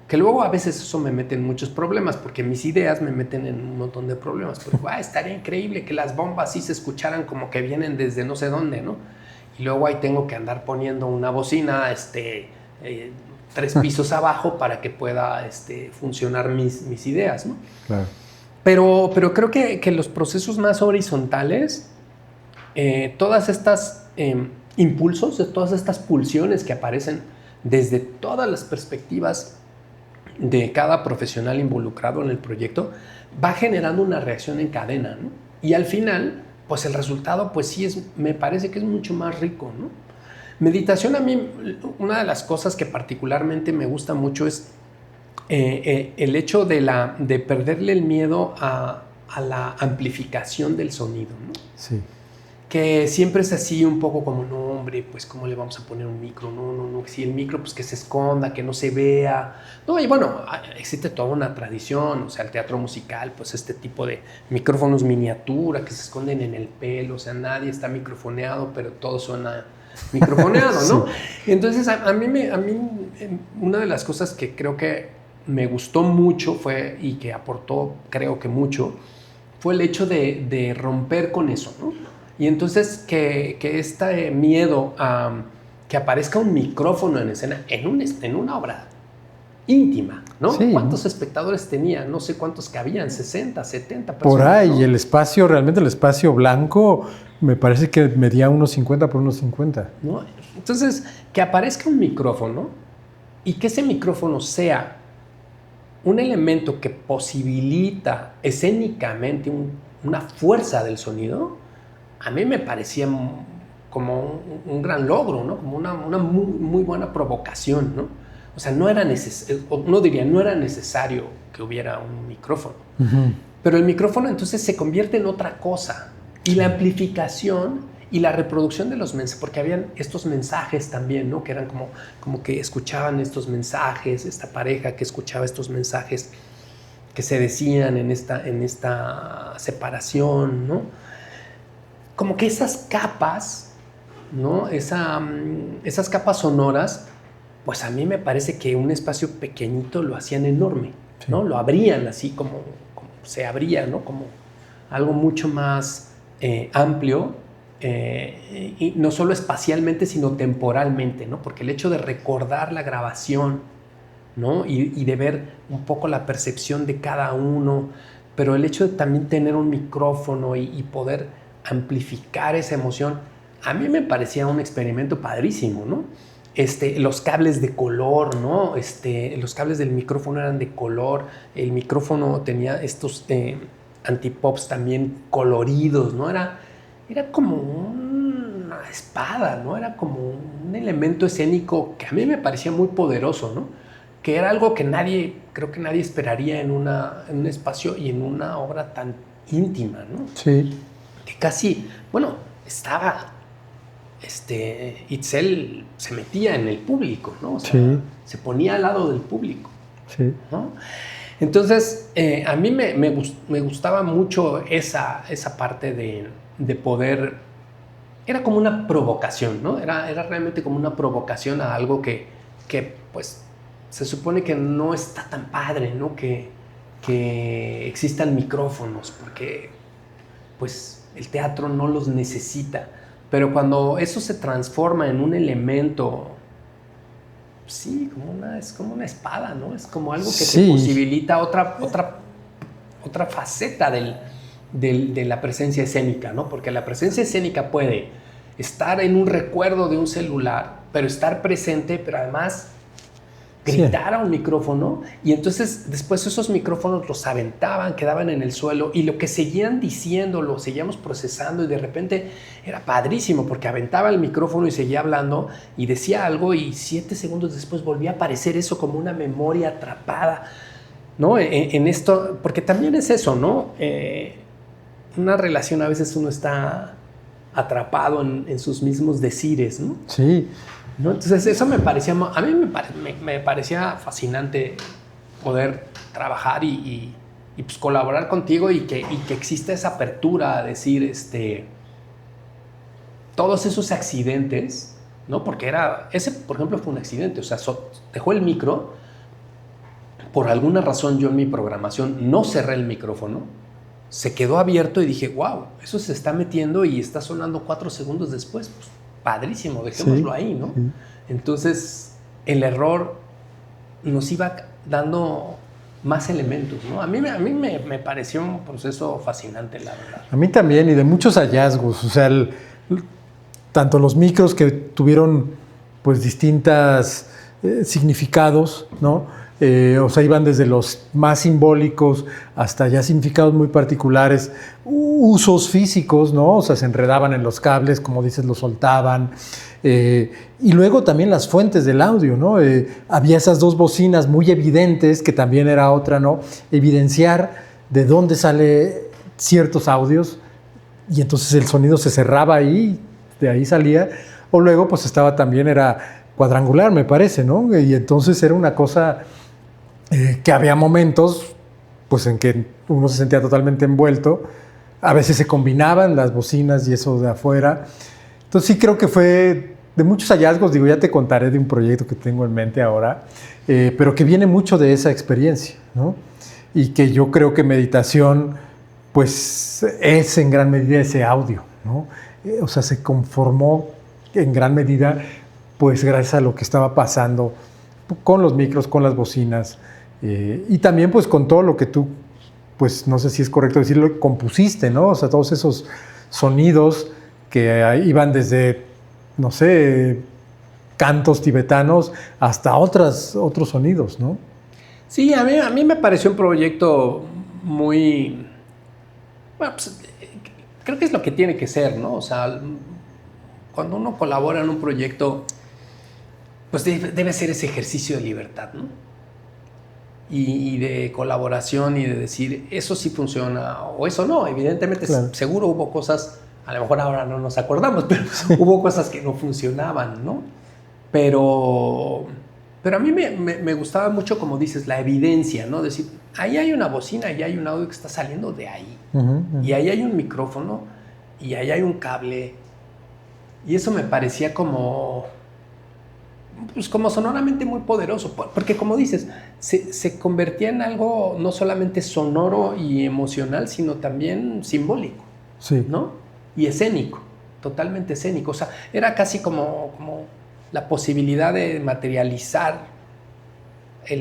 Que luego a veces eso me mete en muchos problemas, porque mis ideas me meten en un montón de problemas. Pero, estaría increíble que las bombas sí se escucharan como que vienen desde no sé dónde, ¿no? Y luego ahí tengo que andar poniendo una bocina, 3 pisos abajo para que pueda funcionar mis ideas, ¿no? Claro. Pero creo que los procesos más horizontales, todas estas impulsos, todas estas pulsiones que aparecen desde todas las perspectivas de cada profesional involucrado en el proyecto, va generando una reacción en cadena, ¿no? Y al final, pues el resultado, pues sí me parece que es mucho más rico, ¿no? Meditación, a mí, una de las cosas que particularmente me gusta mucho es el hecho de perderle el miedo a la amplificación del sonido, ¿no? Sí. Que siempre es así un poco como, no, hombre, pues ¿cómo le vamos a poner un micro? No, si el micro, pues que se esconda, que no se vea. No, y bueno, existe toda una tradición, o sea, el teatro musical, pues este tipo de micrófonos miniatura que se esconden en el pelo, o sea, nadie está microfoneado, pero todo suena microfoneado, ¿no? Sí. Entonces, a mí, una de las cosas que creo que me gustó mucho fue, y que aportó, creo que mucho, fue el hecho de romper con eso, ¿no? Y entonces que este miedo a que aparezca un micrófono en escena, en una obra íntima, ¿no? Sí. ¿Cuántos espectadores tenía? No sé cuántos cabían, 60, 70 personas. Por ahí, ¿no? Y el espacio blanco, me parece que medía unos 50 por unos 50. ¿No? Entonces, que aparezca un micrófono y que ese micrófono sea un elemento que posibilita escénicamente una fuerza del sonido, a mí me parecía como un gran logro, ¿no? Como una muy, muy buena provocación, ¿no? O sea, no era necesario que hubiera un micrófono. Pero el micrófono entonces se convierte en otra cosa. Y la amplificación y la reproducción de los mensajes, porque habían estos mensajes también, ¿no? Que eran como que escuchaban estos mensajes, esta pareja que escuchaba estos mensajes que se decían en esta separación, ¿no? Como que esas capas ¿no? Esas capas sonoras, pues a mí me parece que un espacio pequeñito lo hacían enorme, Sí. ¿no? Lo abrían así como se abría, ¿no? Como algo mucho más amplio, y no solo espacialmente, sino temporalmente, ¿no? Porque el hecho de recordar la grabación, ¿no? Y de ver un poco la percepción de cada uno, pero el hecho de también tener un micrófono y poder amplificar esa emoción, a mí me parecía un experimento padrísimo, ¿no? Los cables de color, ¿no? Los cables del micrófono eran de color, el micrófono tenía estos antipops también coloridos, ¿no? Era como una espada, ¿no? Era como un elemento escénico que a mí me parecía muy poderoso, ¿no? Que era algo que creo que nadie esperaría en un espacio y en una obra tan íntima, ¿no? Sí. Que casi, bueno, Itzel se metía en el público, ¿no? O sea, Sí. se ponía al lado del público, Sí. ¿no? Entonces, a mí me gustaba mucho esa parte de poder. Era como una provocación, ¿no? Era realmente como una provocación a algo que pues, se supone que no está tan padre, ¿no? Que existan micrófonos, porque, pues, el teatro no los necesita. Pero cuando eso se transforma en un elemento, sí, es como una espada, ¿no? Es como algo que Sí. te posibilita otra faceta de la presencia escénica, ¿no? Porque la presencia escénica puede estar en un recuerdo de un celular, pero estar presente, pero además gritar a un micrófono, y entonces después esos micrófonos los aventaban, quedaban en el suelo, y lo que seguían diciendo lo seguíamos procesando, y de repente era padrísimo porque aventaba el micrófono y seguía hablando y decía algo, y 7 segundos después volvía a aparecer eso como una memoria atrapada, ¿no? En esto, porque también es eso, ¿no? Una relación, a veces uno está atrapado en sus mismos decires, ¿no? Sí. ¿No? Entonces eso me parecía, a mí me parecía fascinante poder trabajar y pues colaborar contigo, y que exista esa apertura a decir todos esos accidentes, ¿no? Porque ese, por ejemplo, fue un accidente, o sea, dejó el micro, por alguna razón yo en mi programación no cerré el micrófono, se quedó abierto y dije, wow, eso se está metiendo y está sonando 4 segundos después, pues padrísimo, dejémoslo ahí, ¿no? Sí. Entonces, el error nos iba dando más elementos, ¿no? A mí me pareció un proceso fascinante, la verdad. A mí también, y de muchos hallazgos, o sea, tanto los micros que tuvieron pues distintos significados, ¿no? O sea, iban desde los más simbólicos hasta ya significados muy particulares, usos físicos, ¿no? O sea, se enredaban en los cables, como dices, los soltaban. Y luego también las fuentes del audio, ¿no? Había esas 2 bocinas muy evidentes, que también era otra, ¿no? Evidenciar de dónde sale ciertos audios, y entonces el sonido se cerraba ahí, de ahí salía. O luego, pues estaba también, era cuadrangular, me parece, ¿no? Y entonces era una cosa que había momentos pues en que uno se sentía totalmente envuelto. A veces se combinaban las bocinas y eso de afuera. Entonces sí creo que fue de muchos hallazgos. Digo, ya te contaré de un proyecto que tengo en mente ahora, pero que viene mucho de esa experiencia, ¿no? Y que yo creo que meditación pues es en gran medida ese audio, ¿no? O sea, se conformó en gran medida pues gracias a lo que estaba pasando con los micros, con las bocinas, y también pues con todo lo que tú, pues no sé si es correcto decirlo, compusiste, ¿no? O sea, todos esos sonidos que iban desde, no sé, cantos tibetanos hasta otros sonidos, ¿no? Sí, a mí me pareció un proyecto muy... Bueno, pues, creo que es lo que tiene que ser, ¿no? O sea, cuando uno colabora en un proyecto, pues debe ser ese ejercicio de libertad, ¿no? Y de colaboración, y de decir, eso sí funciona o eso no. Evidentemente, claro, seguro hubo cosas, a lo mejor ahora no nos acordamos, pero hubo cosas que no funcionaban, ¿no? Pero a mí me gustaba mucho, como dices, la evidencia, ¿no? Decir, ahí hay una bocina y hay un audio que está saliendo de ahí. Y ahí hay un micrófono y ahí hay un cable. Y eso me parecía como sonoramente muy poderoso, porque como dices, se convertía en algo no solamente sonoro y emocional, sino también simbólico, Sí. ¿no? Y escénico, totalmente escénico. O sea, era casi como la posibilidad de materializar.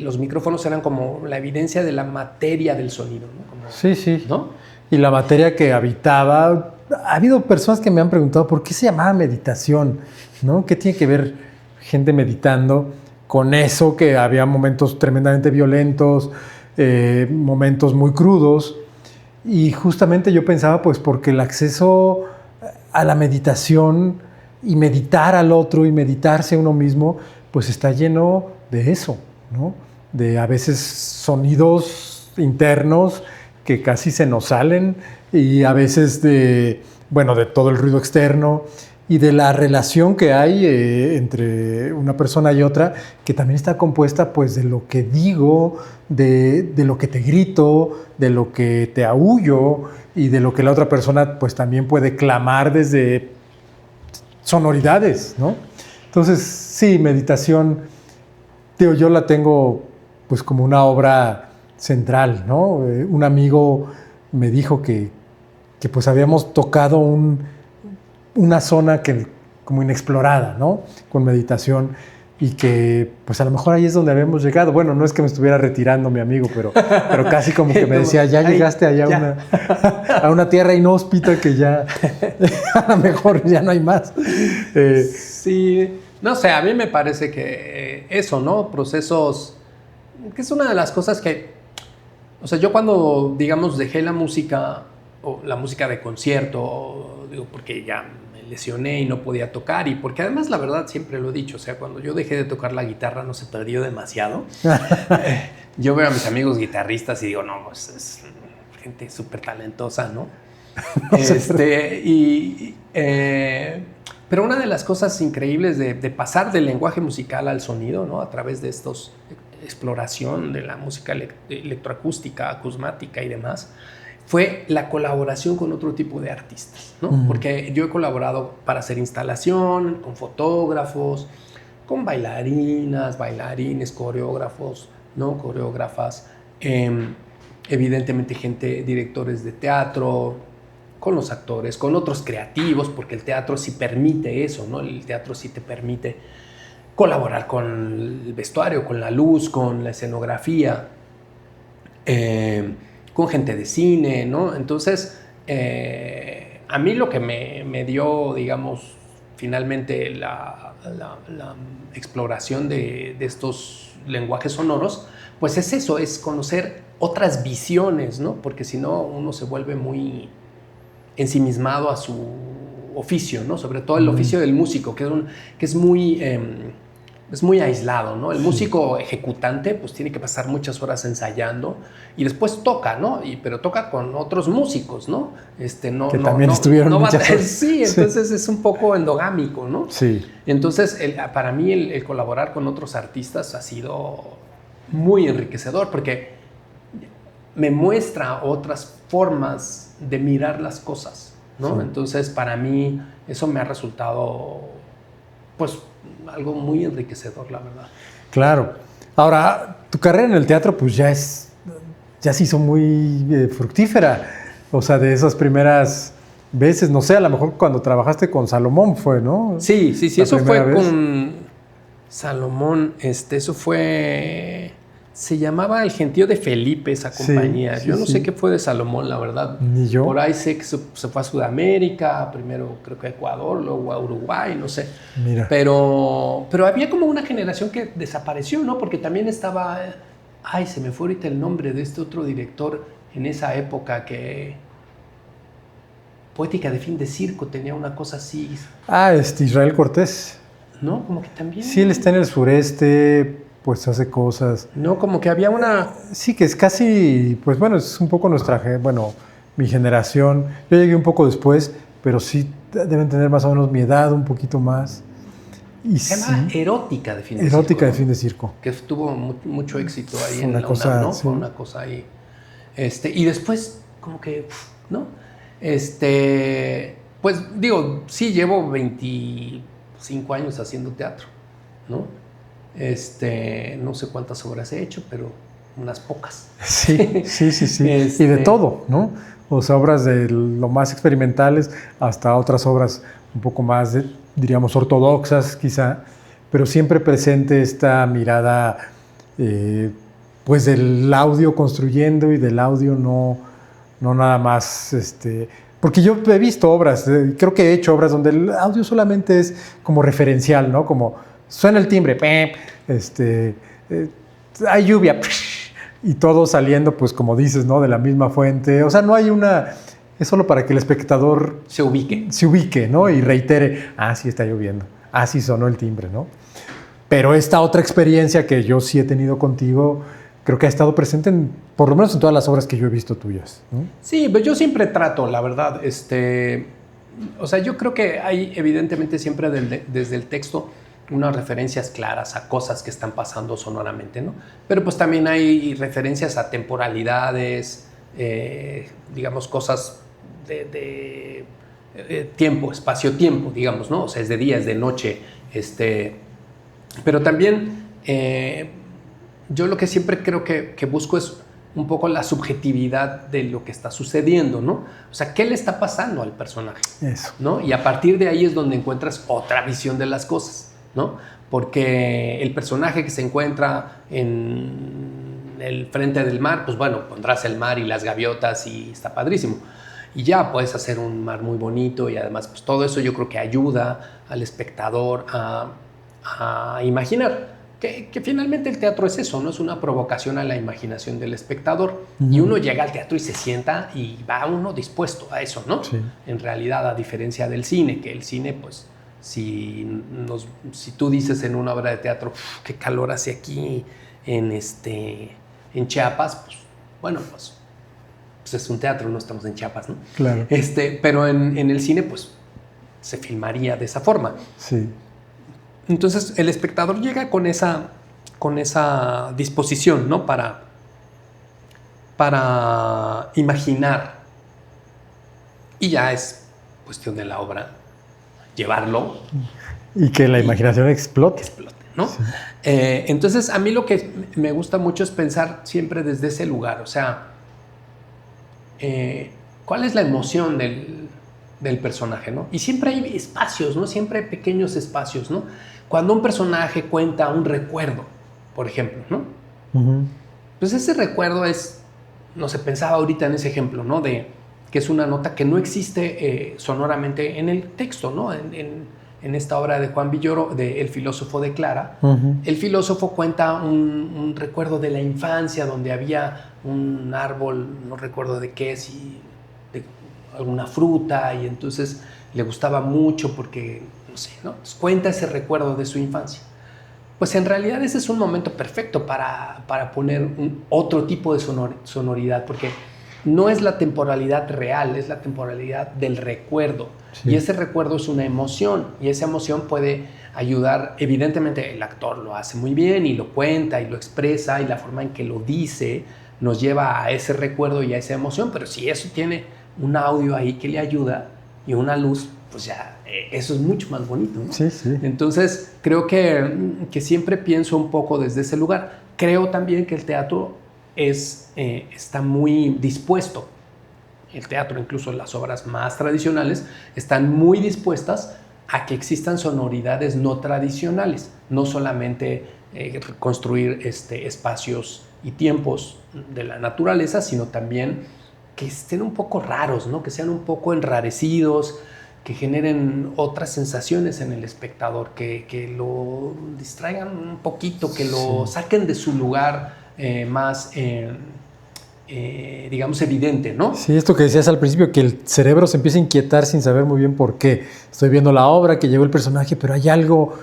Los micrófonos eran como la evidencia de la materia del sonido, ¿no? Como, Sí, sí. ¿no? Y la materia que habitaba. Ha habido personas que me han preguntado por qué se llamaba meditación, ¿no? ¿Qué tiene que ver gente meditando con eso? Que había momentos tremendamente violentos, momentos muy crudos. Y justamente yo pensaba, pues, porque el acceso a la meditación y meditar al otro y meditarse a uno mismo, pues está lleno de eso, ¿no? De a veces sonidos internos que casi se nos salen y a veces de todo el ruido externo y de la relación que hay entre una persona y otra, que también está compuesta pues de lo que digo, de lo que te grito, de lo que te aúllo y de lo que la otra persona pues también puede clamar desde sonoridades, ¿no? Entonces, sí, meditación, yo la tengo pues como una obra central, ¿no? Un amigo me dijo que pues habíamos tocado una zona como inexplorada, ¿no? Con meditación y que pues a lo mejor ahí es donde habíamos llegado. Bueno, no es que me estuviera retirando mi amigo, pero casi como que me decía, ya llegaste allá a una tierra inhóspita que ya a lo mejor ya no hay más. Sí, no sé, a mí me parece que eso, ¿no? Procesos, que es una de las cosas que, o sea, yo cuando, digamos, dejé la música, o la música de concierto, digo, porque ya me lesioné y no podía tocar, y porque además, la verdad, siempre lo he dicho, o sea, cuando yo dejé de tocar la guitarra no se perdió demasiado. Yo veo a mis amigos guitarristas y digo, no, pues es gente súper talentosa, ¿no? Pero una de las cosas increíbles de pasar del lenguaje musical al sonido, ¿no? A través de estos exploración de la música electroacústica, acusmática y demás, fue la colaboración con otro tipo de artistas, ¿no? Porque yo he colaborado para hacer instalación, con fotógrafos, con bailarinas, bailarines, coreógrafos, ¿no? Coreógrafas, evidentemente directores de teatro, con los actores, con otros creativos, porque el teatro sí permite eso, ¿no? El teatro sí te permite colaborar con el vestuario, con la luz, con la escenografía, con gente de cine, ¿no? Entonces, a mí lo que me dio, digamos, finalmente la exploración de estos lenguajes sonoros, pues es eso, es conocer otras visiones, ¿no? Porque si no, uno se vuelve muy ensimismado a su oficio, ¿no? Sobre todo el oficio del músico, que es muy aislado, ¿no? El músico ejecutante pues tiene que pasar muchas horas ensayando y después toca, ¿no? Pero toca con otros músicos, ¿no? Que también estuvieron muchas horas. Sí, entonces es un poco endogámico, ¿no? Sí. Entonces, para mí el colaborar con otros artistas ha sido muy enriquecedor porque me muestra otras formas de mirar las cosas, ¿no? Sí. Entonces, para mí eso me ha resultado pues algo muy enriquecedor, la verdad. Claro. Ahora, tu carrera en el teatro pues ya se hizo muy fructífera. O sea, de esas primeras veces, no sé, a lo mejor cuando trabajaste con Salomón fue, ¿no? Sí, eso fue con Salomón, eso fue... Se llamaba El Gentío de Felipe, esa compañía. Yo no sé qué fue de Salomón, la verdad. Ni yo. Por ahí sé que se fue a Sudamérica, primero creo que a Ecuador, luego a Uruguay, no sé. Mira. Pero había como una generación que desapareció, ¿no? Porque también estaba... Ay, se me fue ahorita el nombre de este otro director en esa época que... Poética de fin de circo, tenía una cosa así. Israel Cortés. ¿No? Como que también... Sí, él está en el sureste... pues hace cosas. No, como que había una... Sí, que es casi, pues bueno, es un poco mi generación. Yo llegué un poco después, pero sí deben tener más o menos mi edad, un poquito más. Y se llama Erótica de fin de circo. Erótica de fin de circo. Que tuvo mucho éxito ahí en la UNAM, ¿no? Fue una cosa ahí. Y después, como que, ¿no? Pues digo, sí, llevo 25 años haciendo teatro, ¿no? No sé cuántas obras he hecho, pero unas pocas. Sí. Y de todo, ¿no? O sea, obras de lo más experimentales hasta otras obras un poco más, diríamos, ortodoxas quizá, pero siempre presente esta mirada, pues del audio construyendo y del audio no nada más, porque yo he visto obras, creo que he hecho obras donde el audio solamente es como referencial, ¿no? Como suena el timbre, hay lluvia, y todo saliendo, pues como dices, ¿no? De la misma fuente. O sea, no hay una... Es solo para que el espectador se ubique, ¿no? Y reitere, sí está lloviendo, sí sonó el timbre, ¿no? Pero esta otra experiencia que yo sí he tenido contigo, creo que ha estado presente por lo menos en todas las obras que yo he visto tuyas, ¿no? Sí, pues yo siempre trato, la verdad, o sea, yo creo que hay evidentemente siempre desde el texto unas referencias claras a cosas que están pasando sonoramente, ¿no? Pero pues también hay referencias a temporalidades, digamos, cosas de tiempo, espacio-tiempo, digamos, ¿no? O sea, es de día, es de noche, pero también yo lo que siempre creo que busco es un poco la subjetividad de lo que está sucediendo, ¿no? O sea, ¿qué le está pasando al personaje? Eso. ¿No? Y a partir de ahí es donde encuentras otra visión de las cosas, ¿no? Porque el personaje que se encuentra en el frente del mar, pues bueno, pondrás el mar y las gaviotas y está padrísimo. Y ya puedes hacer un mar muy bonito y además pues todo eso yo creo que ayuda al espectador a imaginar. Que finalmente el teatro es eso, ¿no? Es una provocación a la imaginación del espectador. Uh-huh. Y uno llega al teatro y se sienta y va uno dispuesto a eso, ¿no? Sí. En realidad, a diferencia del cine, que el cine, pues, si tú dices en una obra de teatro, qué calor hace aquí en Chiapas, pues, bueno, pues es un teatro, no estamos en Chiapas, ¿no? Claro. Pero en el cine, pues, se filmaría de esa forma. Sí. Entonces el espectador llega con esa disposición, ¿no? Para imaginar. Y ya es cuestión de la obra llevarlo. Y que la imaginación explote. ¿No? Sí. Entonces a mí lo que me gusta mucho es pensar siempre desde ese lugar. O sea, ¿cuál es la emoción del personaje, ¿no? Y siempre hay espacios, ¿no? Siempre hay pequeños espacios, ¿no? Cuando un personaje cuenta un recuerdo, por ejemplo, ¿no? Uh-huh. Pues ese recuerdo es, no sé, pensaba ahorita en ese ejemplo, ¿no? De que es una nota que no existe sonoramente en el texto, ¿no? En esta obra de Juan Villoro, de El filósofo de Clara, uh-huh. El filósofo cuenta un recuerdo de la infancia donde había un árbol, no recuerdo de qué, si de alguna fruta, y entonces le gustaba mucho porque, no sé, ¿no? Entonces cuenta ese recuerdo de su infancia. Pues en realidad ese es un momento perfecto para poner otro tipo de sonoridad, porque no es la temporalidad real, es la temporalidad del recuerdo. Sí. Y ese recuerdo es una emoción, y esa emoción puede ayudar, evidentemente el actor lo hace muy bien y lo cuenta y lo expresa, y la forma en que lo dice nos lleva a ese recuerdo y a esa emoción, pero si eso tiene un audio ahí que le ayuda y una luz, pues ya eso es mucho más bonito, ¿no? Sí, sí. Entonces creo que siempre pienso un poco desde ese lugar. Creo también que el teatro está muy dispuesto. El teatro, incluso las obras más tradicionales, están muy dispuestas a que existan sonoridades no tradicionales, no solamente construir espacios y tiempos de la naturaleza, sino también que estén un poco raros, ¿no? Que sean un poco enrarecidos, que generen otras sensaciones en el espectador, que lo distraigan un poquito, que lo saquen de su lugar más, digamos, evidente, ¿no? Sí, esto que decías al principio, que el cerebro se empieza a inquietar sin saber muy bien por qué. Estoy viendo la obra, que llegó el personaje, pero hay algo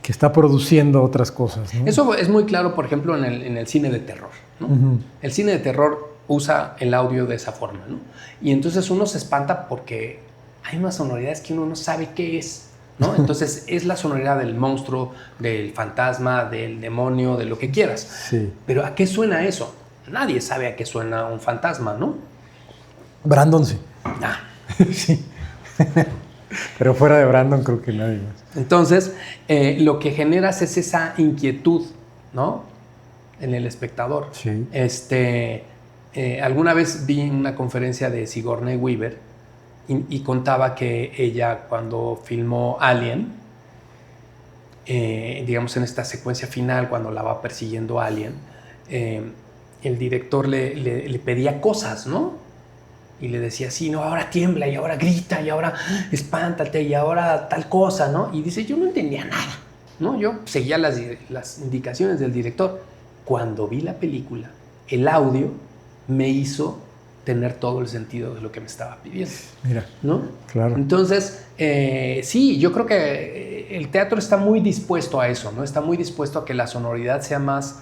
que está produciendo otras cosas, ¿no? Eso es muy claro, por ejemplo, en el cine de terror, ¿no? Uh-huh. El cine de terror usa el audio de esa forma, ¿no? Y entonces uno se espanta porque hay unas sonoridades que uno no sabe qué es, ¿no? Entonces es la sonoridad del monstruo, del fantasma, del demonio, de lo que quieras. Sí. Pero ¿a qué suena eso? Nadie sabe a qué suena un fantasma, ¿no? Brandon sí. Ah. Sí. Pero fuera de Brandon creo que nadie más. Entonces, lo que generas es esa inquietud, ¿no? En el espectador. Sí. Alguna vez vi una conferencia de Sigourney Weaver y contaba que ella cuando filmó Alien, digamos en esta secuencia final cuando la va persiguiendo Alien, el director le pedía cosas, ¿no? Y le decía, sí, no, ahora tiembla, y ahora grita, y ahora espántate, y ahora tal cosa, ¿no? Y dice, yo no entendía nada, ¿no? Yo seguía las indicaciones del director. Cuando vi la película, el audio me hizo tener todo el sentido de lo que me estaba pidiendo. Mira, ¿no? Claro. Entonces, sí, yo creo que el teatro está muy dispuesto a eso, ¿no? Está muy dispuesto a que la sonoridad sea más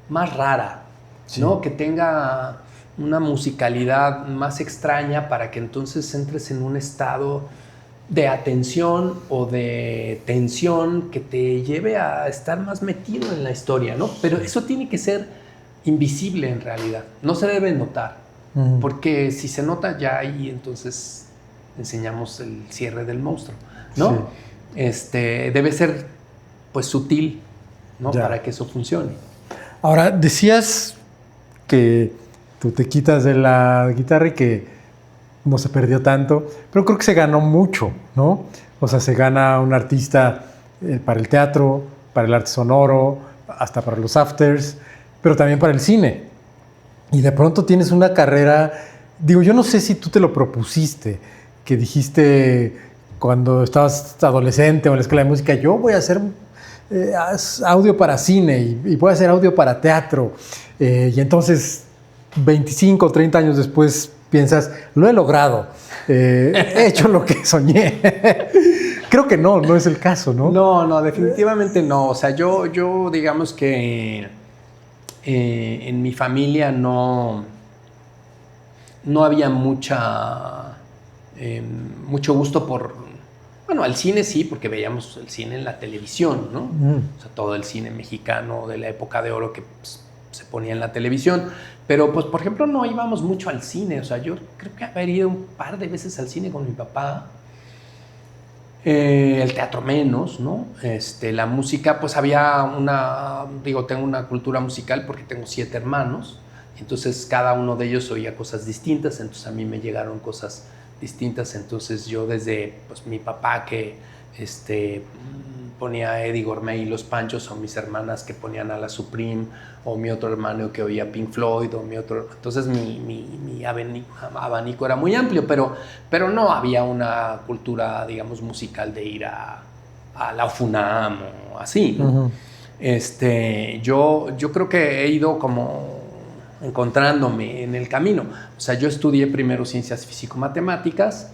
rara, sí. ¿no? Que tenga una musicalidad más extraña para que entonces entres en un estado de atención o de tensión que te lleve a estar más metido en la historia, ¿no? Pero eso tiene que ser invisible en realidad, no se debe notar, porque si se nota ya ahí entonces enseñamos el cierre del monstruo, ¿no? Sí. Debe ser pues sutil, ¿no? Para que eso funcione. Ahora, decías que tú te quitas de la guitarra y que no se perdió tanto, pero creo que se ganó mucho, ¿no? O sea, se gana un artista para el teatro, para el arte sonoro, hasta para los afters, pero también para el cine. Y de pronto tienes una carrera, digo, yo no sé si tú te lo propusiste, que dijiste cuando estabas adolescente o en la escuela de música, yo voy a hacer audio para cine y voy a hacer audio para teatro. Y entonces 25 o 30 años después piensas, lo he logrado, he hecho lo que soñé. Creo que no es el caso, ¿no? No, definitivamente no. O sea, yo digamos que en mi familia no había mucho gusto por, bueno, al cine sí, porque veíamos el cine en la televisión, ¿no? O sea, todo el cine mexicano de la época de oro que pues, se ponía en la televisión. Pero, pues, por ejemplo, no íbamos mucho al cine. O sea, yo creo que haber ido un par de veces al cine con mi papá. El teatro menos, ¿no? La música, pues había tengo una cultura musical porque tengo 7 hermanos. Entonces, cada uno de ellos oía cosas distintas. Entonces, a mí me llegaron cosas distintas. Entonces, yo desde, pues, mi papá que, ponía a Eddie Gourmet y Los Panchos, o mis hermanas que ponían a la Supreme, o mi otro hermano que oía Pink Floyd, o mi otro... Entonces mi abanico era muy amplio, pero no había una cultura, digamos, musical de ir a la UFUNAM o así, ¿no? Yo creo que he ido como encontrándome en el camino. O sea, yo estudié primero ciencias físico-matemáticas,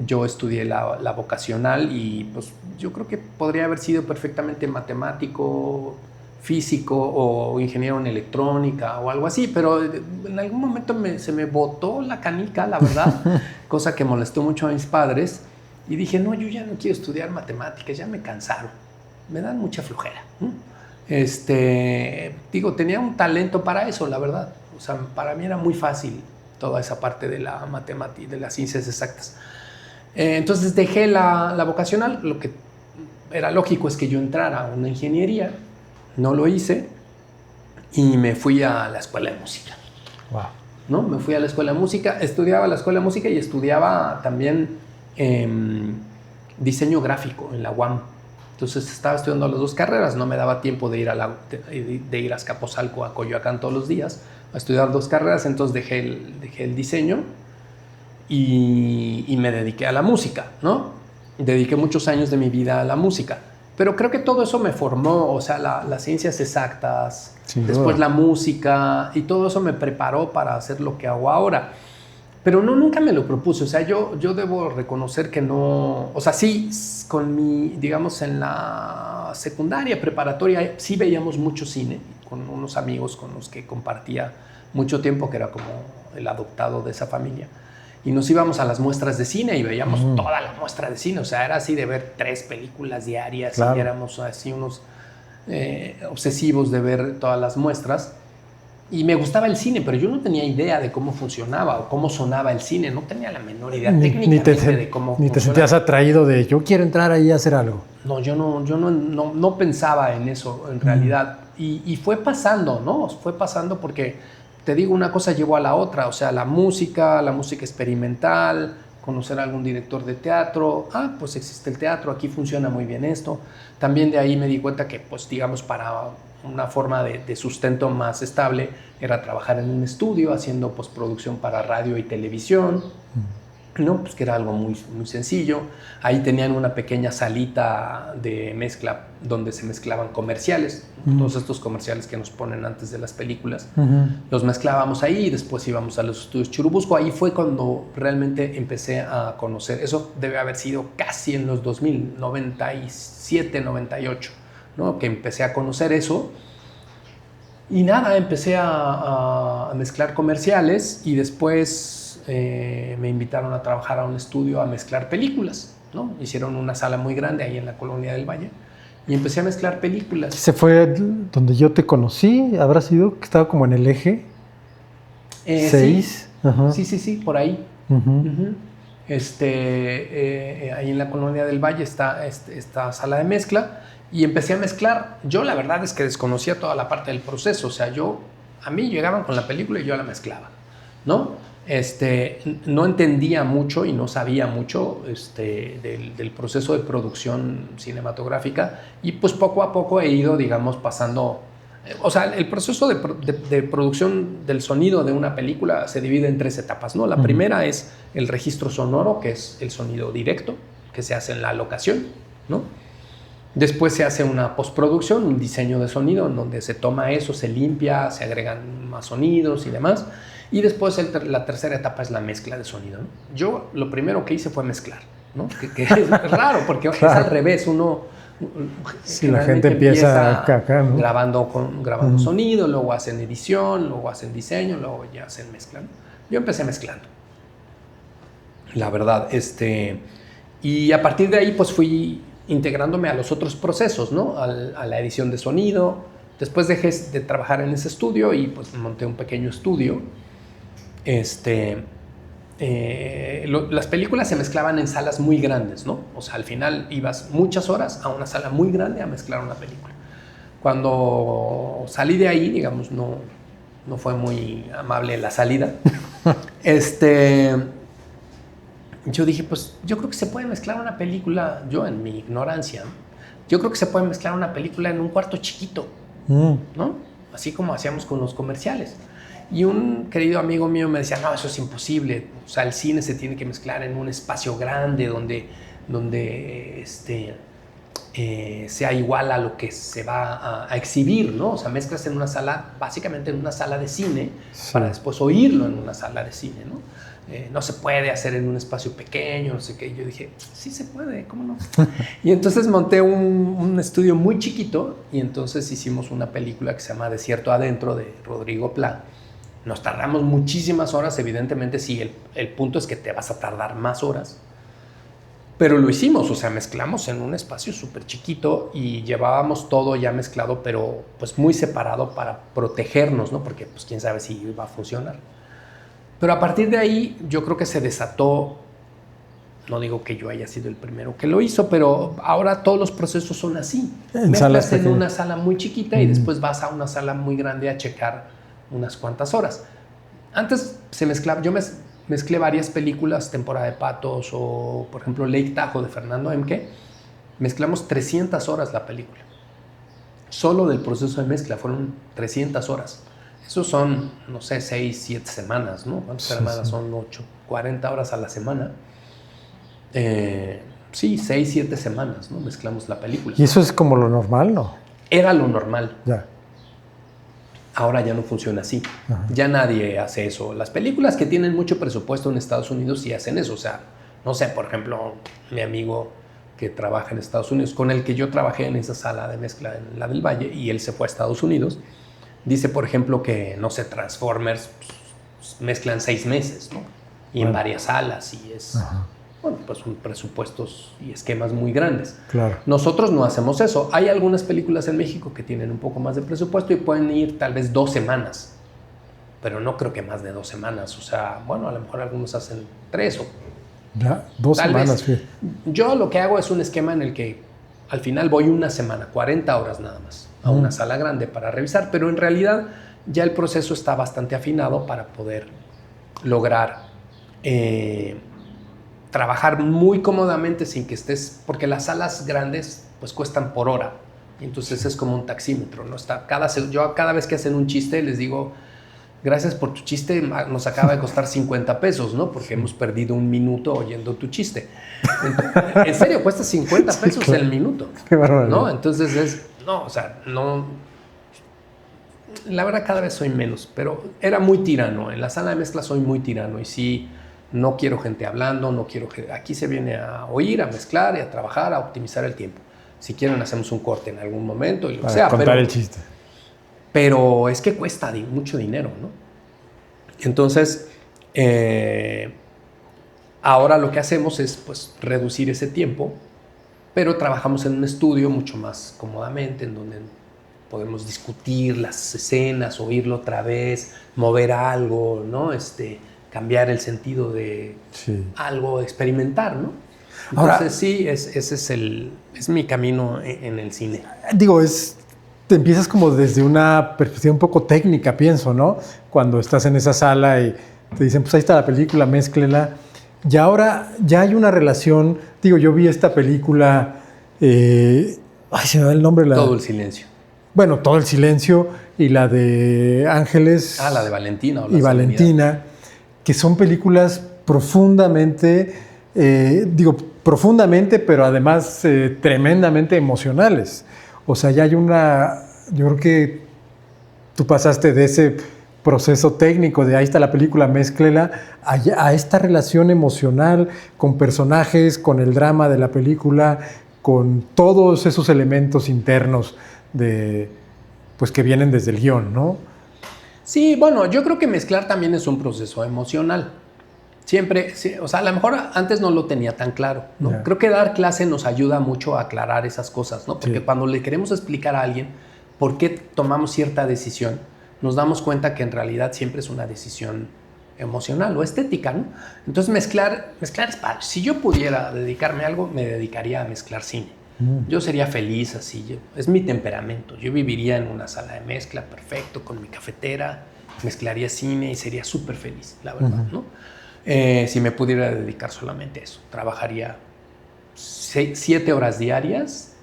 yo estudié la vocacional y pues yo creo que podría haber sido perfectamente matemático, físico o ingeniero en electrónica o algo así, pero en algún momento se me botó la canica, la verdad, cosa que molestó mucho a mis padres y dije, no, yo ya no quiero estudiar matemáticas, ya me cansaron, me dan mucha flojera. Tenía un talento para eso, la verdad, o sea, para mí era muy fácil toda esa parte de la matemática, de las ciencias exactas. Entonces dejé la vocacional. Lo que era lógico es que yo entrara a una ingeniería, no lo hice y me fui a la escuela de música. Wow. ¿No? Me fui a la escuela de música, estudiaba la escuela de música y estudiaba también diseño gráfico en la UAM. Entonces estaba estudiando las 2 carreras, no me daba tiempo de ir a Azcapotzalco, a Coyoacán todos los días a estudiar 2 carreras, entonces dejé el diseño y me dediqué a la música, ¿no? Dediqué muchos años de mi vida a la música, pero creo que todo eso me formó, o sea, las ciencias exactas, después la música, y todo eso me preparó para hacer lo que hago ahora. Pero nunca me lo propuse, o sea, yo debo reconocer que no, o sea, sí, digamos, en la secundaria, preparatoria, sí veíamos mucho cine, con unos amigos con los que compartía mucho tiempo, que era como el adoptado de esa familia. Y nos íbamos a las muestras de cine y veíamos toda la muestra de cine. O sea, era así de ver 3 películas diarias. Claro. Y éramos así unos obsesivos de ver todas las muestras. Y me gustaba el cine, pero yo no tenía idea de cómo funcionaba o cómo sonaba el cine. No tenía la menor idea Ni técnicamente te, de cómo ni te funcionaba. sentías atraído de yo quiero entrar ahí a hacer algo. No, yo no pensaba en eso en realidad. Y fue pasando, ¿no? Fue pasando porque, te digo, una cosa llevó a la otra. O sea, la música experimental, conocer a algún director de teatro. Ah, pues existe el teatro, aquí funciona muy bien esto. También de ahí me di cuenta que, pues digamos, para una forma de sustento más estable era trabajar en un estudio haciendo postproducción para radio y televisión. No, pues que era algo muy, muy sencillo. Ahí tenían una pequeña salita de mezcla donde se mezclaban comerciales, todos estos comerciales que nos ponen antes de las películas. Los mezclábamos ahí y después íbamos a los estudios Churubusco. Ahí fue cuando realmente empecé a conocer. Eso debe haber sido casi en los 2000, 97, 98, ¿no? Que empecé a conocer eso. Y nada, empecé a mezclar comerciales y después me invitaron a trabajar a un estudio a mezclar películas, ¿no? Hicieron una sala muy grande ahí en la Colonia del Valle y empecé a mezclar películas. ¿Se fue donde yo te conocí? ¿Habrá sido que estaba como en el eje 6? Sí, por ahí. Ahí en la Colonia del Valle está esta sala de mezcla y empecé a mezclar. Yo la verdad es que desconocía toda la parte del proceso, o sea, a mí llegaban con la película y yo la mezclaba, ¿no? No entendía mucho y no sabía mucho del proceso de producción cinematográfica y pues poco a poco he ido, digamos, pasando. O sea, el proceso de producción del sonido de una película se divide en 3 etapas, ¿no? La primera es el registro sonoro, que es el sonido directo que se hace en la locación, ¿no? Después se hace una postproducción, un diseño de sonido en donde se toma eso, se limpia, se agregan más sonidos y demás. Y después la tercera etapa es la mezcla de sonido, ¿no? Yo lo primero que hice fue mezclar, ¿no? Que es raro porque claro. Es al revés, uno sí, la gente empieza acá, ¿no? grabando sonido, luego hacen edición, luego hacen diseño, luego ya hacen mezcla, ¿no? Yo empecé mezclando, la verdad, y a partir de ahí pues fui integrándome a los otros procesos, ¿no? A la edición de sonido. Después dejé de trabajar en ese estudio y pues monté un pequeño estudio. Las películas se mezclaban en salas muy grandes, ¿no? O sea, al final ibas muchas horas a una sala muy grande a mezclar una película. Cuando salí de ahí, digamos, no fue muy amable la salida. Yo dije, pues yo creo que se puede mezclar una película, yo en mi ignorancia, yo creo que se puede mezclar una película en un cuarto chiquito, ¿no? Así como hacíamos con los comerciales. Y un querido amigo mío me decía, no, eso es imposible. O sea, el cine se tiene que mezclar en un espacio grande donde sea igual a lo que se va a exhibir, ¿no? O sea, mezclas en una sala, básicamente en una sala de cine, para después oírlo en una sala de cine, ¿no? No se puede hacer en un espacio pequeño, no sé qué. Y yo dije, sí se puede, ¿cómo no? Y entonces monté un estudio muy chiquito y entonces hicimos una película que se llama Desierto Adentro, de Rodrigo Plá. Nos tardamos muchísimas horas, evidentemente sí, el punto es que te vas a tardar más horas, pero lo hicimos, o sea, mezclamos en un espacio súper chiquito y llevábamos todo ya mezclado, pero pues muy separado para protegernos, ¿no? Porque pues quién sabe si iba a funcionar. Pero a partir de ahí yo creo que se desató, no digo que yo haya sido el primero que lo hizo, pero ahora todos los procesos son así. Mezclas en una sala muy chiquita y después vas a una sala muy grande a checar unas cuantas horas. Antes se mezclaba, yo mezclé varias películas, Temporada de Patos o, por ejemplo, Lake Tahoe de Fernando Emke. Mezclamos 300 horas la película. Solo del proceso de mezcla fueron 300 horas. Eso son, no sé, 6, 7 semanas, ¿no? ¿Cuántas semanas son? 8, 40 horas a la semana. Sí, 6, 7 semanas, ¿no? Mezclamos la película. ¿Y eso es como lo normal, no? Era lo normal. Ya. Ahora ya no funciona así. Ajá. Ya nadie hace eso. Las películas que tienen mucho presupuesto en Estados Unidos sí hacen eso. O sea, no sé, por ejemplo, mi amigo que trabaja en Estados Unidos, con el que yo trabajé en esa sala de mezcla en la del Valle, y él se fue a Estados Unidos, dice, por ejemplo, que, no sé, Transformers pues, mezclan 6 meses, ¿no? Y en varias salas, y es... Ajá. Bueno, pues son presupuestos y esquemas muy grandes. Claro. Nosotros no hacemos eso. Hay algunas películas en México que tienen un poco más de presupuesto y pueden ir tal vez 2 semanas, pero no creo que más de 2 semanas. O sea, bueno, a lo mejor algunos hacen 3 o Ya, 2 tal semanas, vez. sí. Yo lo que hago es un esquema en el que al final voy una semana, 40 horas nada más, a una sala grande para revisar, pero en realidad ya el proceso está bastante afinado para poder lograr trabajar muy cómodamente sin que estés, porque las salas grandes pues cuestan por hora, entonces es como un taxímetro, ¿no? Yo cada vez que hacen un chiste les digo, gracias por tu chiste, nos acaba de costar 50 pesos, ¿no? Porque hemos perdido 1 minuto oyendo tu chiste. En serio, cuesta 50 pesos Sí, claro. el minuto. Qué barbaridad. ¿No? Entonces no. La verdad, cada vez soy menos, pero era muy tirano. En la sala de mezcla soy muy tirano y sí, no quiero gente hablando, aquí se viene a oír, a mezclar y a trabajar, a optimizar el tiempo. Si quieren, hacemos un corte en algún momento y lo que Para sea. contar el chiste. Pero es que cuesta mucho dinero, ¿no? Entonces, ahora lo que hacemos es pues, reducir ese tiempo, pero trabajamos en un estudio mucho más cómodamente, en donde podemos discutir las escenas, oírlo otra vez, mover algo, ¿no? Cambiar el sentido de algo, experimentar, ¿no? Entonces, ahora, sí, ese es mi camino en el cine. Digo, te empiezas como desde una perspectiva un poco técnica, pienso, ¿no? Cuando estás en esa sala y te dicen, pues ahí está la película, mézclela. Y ahora ya hay una relación, digo, yo vi esta película, se me va el nombre. Todo el silencio. Bueno, Todo el silencio y la de Ángeles. La de Valentina. Y Valentina, que son películas profundamente, pero además tremendamente emocionales. O sea, ya hay yo creo que tú pasaste de ese proceso técnico de ahí está la película, mézclela, a esta relación emocional con personajes, con el drama de la película, con todos esos elementos internos pues que vienen desde el guión, ¿no? Sí, bueno, yo creo que mezclar también es un proceso emocional. Siempre, sí, o sea, a lo mejor antes no lo tenía tan claro, ¿no? Yeah. Creo que dar clase nos ayuda mucho a aclarar esas cosas, ¿no? Porque cuando le queremos explicar a alguien por qué tomamos cierta decisión, nos damos cuenta que en realidad siempre es una decisión emocional o estética, ¿no? Entonces mezclar es padre. Si yo pudiera dedicarme a algo, me dedicaría a mezclar cine. Yo sería feliz así, es mi temperamento. Yo viviría en una sala de mezcla perfecto, con mi cafetera, mezclaría cine y sería súper feliz, la verdad, ¿no? Si me pudiera dedicar solamente a eso, trabajaría 7 horas diarias,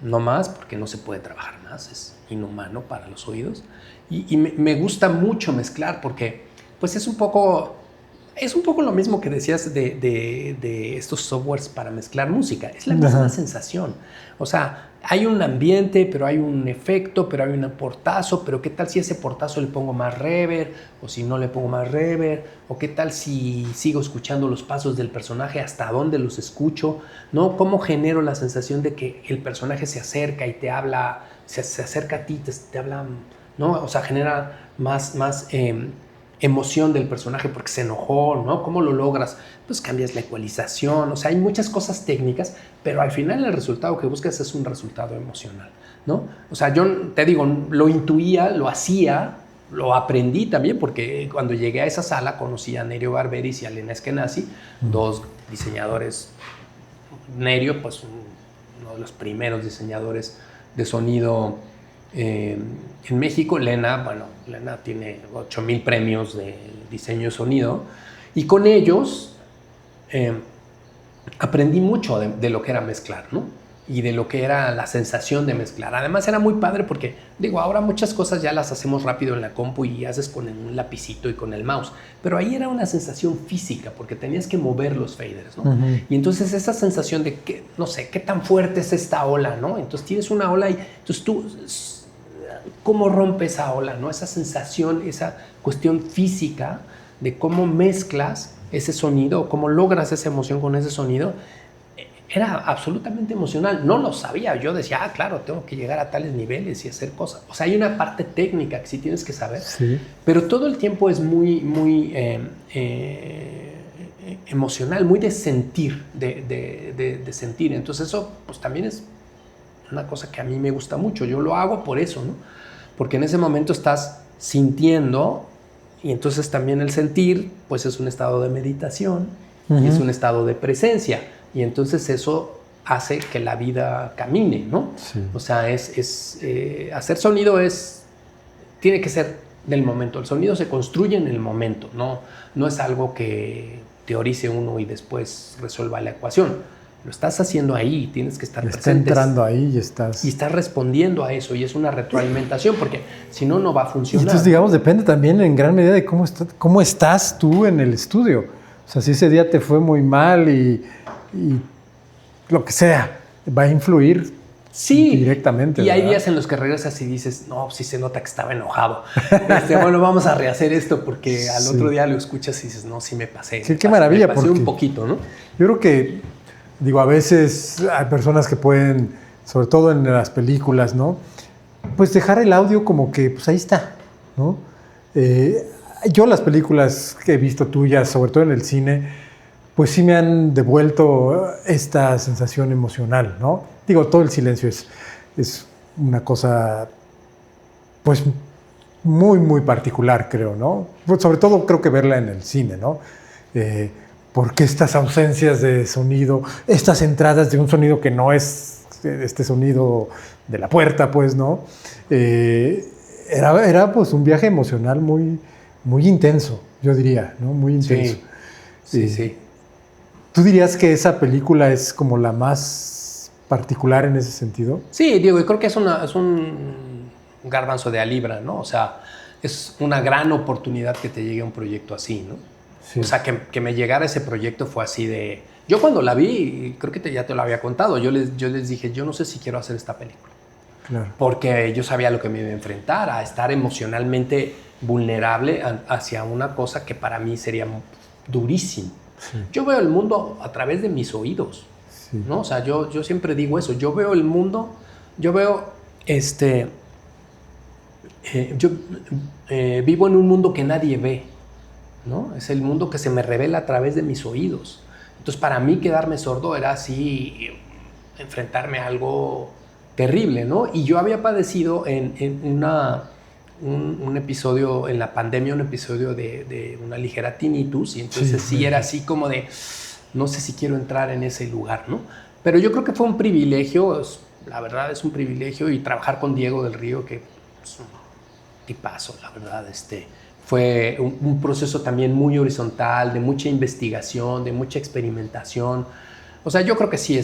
no más, porque no se puede trabajar más, es inhumano para los oídos. Y me gusta mucho mezclar porque pues es un poco lo mismo que decías de estos softwares para mezclar música. Es la misma sensación. O sea, hay un ambiente, pero hay un efecto, pero hay un portazo. Pero ¿qué tal si ese portazo le pongo más reverb? O si no le pongo más reverb. ¿O qué tal si sigo escuchando los pasos del personaje? ¿Hasta dónde los escucho? ¿No? ¿Cómo genero la sensación de que el personaje se acerca y te habla, se acerca a ti, te habla, ¿no? O sea, genera más emoción del personaje porque se enojó, ¿no? ¿Cómo lo logras? Pues cambias la ecualización, o sea, hay muchas cosas técnicas, pero al final el resultado que buscas es un resultado emocional, ¿no? O sea, yo te digo, lo intuía, lo hacía, lo aprendí también, porque cuando llegué a esa sala conocí a Nerio Barberis y a Lena Eskenazi, dos diseñadores. Nerio, pues uno de los primeros diseñadores de sonido en México. Lena tiene 8,000 premios de diseño de sonido y con ellos aprendí mucho de lo que era mezclar, ¿no? Y de lo que era la sensación de mezclar. Además era muy padre porque, digo, ahora muchas cosas ya las hacemos rápido en la compu y haces con un lapicito y con el mouse, pero ahí era una sensación física porque tenías que mover los faders, ¿no? Y entonces esa sensación de que, no sé, qué tan fuerte es esta ola, ¿no? Entonces tienes una ola y entonces tú, ¿cómo rompe esa ola, no? Esa sensación, esa cuestión física de cómo mezclas ese sonido, cómo logras esa emoción con ese sonido, era absolutamente emocional. No lo sabía. Yo decía, claro, tengo que llegar a tales niveles y hacer cosas. O sea, hay una parte técnica que sí tienes que saber, pero todo el tiempo es muy emocional, muy de sentir, de sentir. Entonces eso pues también es una cosa que a mí me gusta mucho. Yo lo hago por eso, ¿no? Porque en ese momento estás sintiendo Y entonces también el sentir, pues es un estado de meditación y Ujú. es un estado de presencia. Y entonces eso hace que la vida camine, ¿no? Sí. O sea, hacer sonido tiene que ser del momento. El sonido se construye en el momento, no es algo que teorice uno y después resuelva la ecuación. Lo estás haciendo ahí, tienes que estar Está presente. entrando ahí y estás... Y estás respondiendo a eso, y es una retroalimentación, porque si no, no va a Y funcionar. entonces, digamos, depende también en gran medida de cómo estás tú en el estudio. O sea, si ese día te fue muy mal y lo que sea, va a influir Sí, directamente. y hay ¿verdad? días en los que regresas y dices, no, sí se nota que estaba enojado. Bueno, vamos a rehacer esto, porque al Sí. otro día lo escuchas y dices, no, sí me pasé. Sí, me qué pasé, maravilla, me pasé porque- un poquito, ¿no? Yo creo que, digo, a veces hay personas que pueden, sobre todo en las películas, ¿no? Pues dejar el audio como que, pues ahí está, ¿no? Yo las películas que he visto tuyas, sobre todo en el cine, pues sí me han devuelto esta sensación emocional, ¿no? Digo, todo el silencio es una cosa, pues, muy, muy particular, creo, ¿no? Pues, sobre todo creo que verla en el cine, ¿no? Porque estas ausencias de sonido, estas entradas de un sonido que no es este sonido de la puerta, pues, ¿no? Era pues un viaje emocional muy, muy intenso, yo diría, ¿no? Muy intenso. Sí. ¿Tú dirías que esa película es como la más particular en ese sentido? Sí, digo, yo creo que es un garbanzo de a libra, ¿no? O sea, es una gran oportunidad que te llegue un proyecto así, ¿no? Sí. O sea, que me llegara ese proyecto fue así de... Yo cuando la vi, creo que ya te lo había contado, yo les dije, yo no sé si quiero hacer esta película. Claro. Porque yo sabía lo que me iba a enfrentar, a estar emocionalmente vulnerable hacia una cosa que para mí sería durísimo. Sí. Yo veo el mundo a través de mis oídos, Sí. ¿no? O sea, yo siempre digo eso, yo veo el mundo, yo veo, yo vivo en un mundo que nadie ve, ¿no? Es el mundo que se me revela a través de mis oídos. Entonces, para mí quedarme sordo era así, enfrentarme a algo terrible, ¿no? Y yo había padecido en un episodio, en la pandemia, un episodio de una ligera tinnitus, y entonces sí era así como de, no sé si quiero entrar en ese lugar, ¿no? Pero yo creo que fue un privilegio, la verdad es un privilegio, y trabajar con Diego del Río, que es un tipazo, la verdad, fue un proceso también muy horizontal, de mucha investigación, de mucha experimentación. O sea, yo creo que sí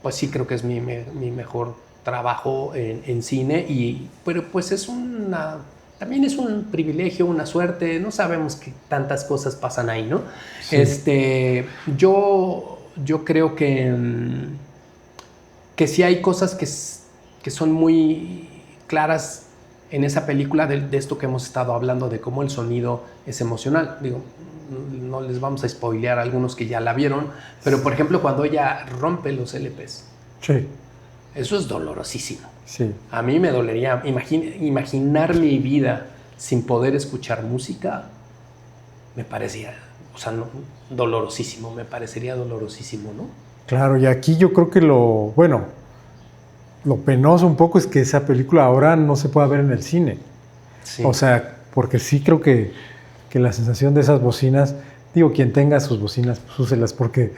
pues sí creo que es mi mejor trabajo en cine, pero pues también es un privilegio, una suerte, no sabemos qué tantas cosas pasan ahí, ¿no? Sí. Yo creo que sí hay cosas que son muy claras en esa película de esto que hemos estado hablando, de cómo el sonido es emocional. Digo, no les vamos a spoilear a algunos que ya la vieron, pero por ejemplo cuando ella rompe los LPs, Sí. eso es dolorosísimo. Sí. A mí me dolería imaginar mi vida sin poder escuchar música, me parecía, o sea, dolorosísimo, me parecería dolorosísimo, ¿no? Claro, y aquí yo creo que lo penoso un poco es que esa película ahora no se puede ver en el cine. Sí. O sea, porque sí creo que la sensación de esas bocinas, digo, quien tenga sus bocinas, pues úselas, porque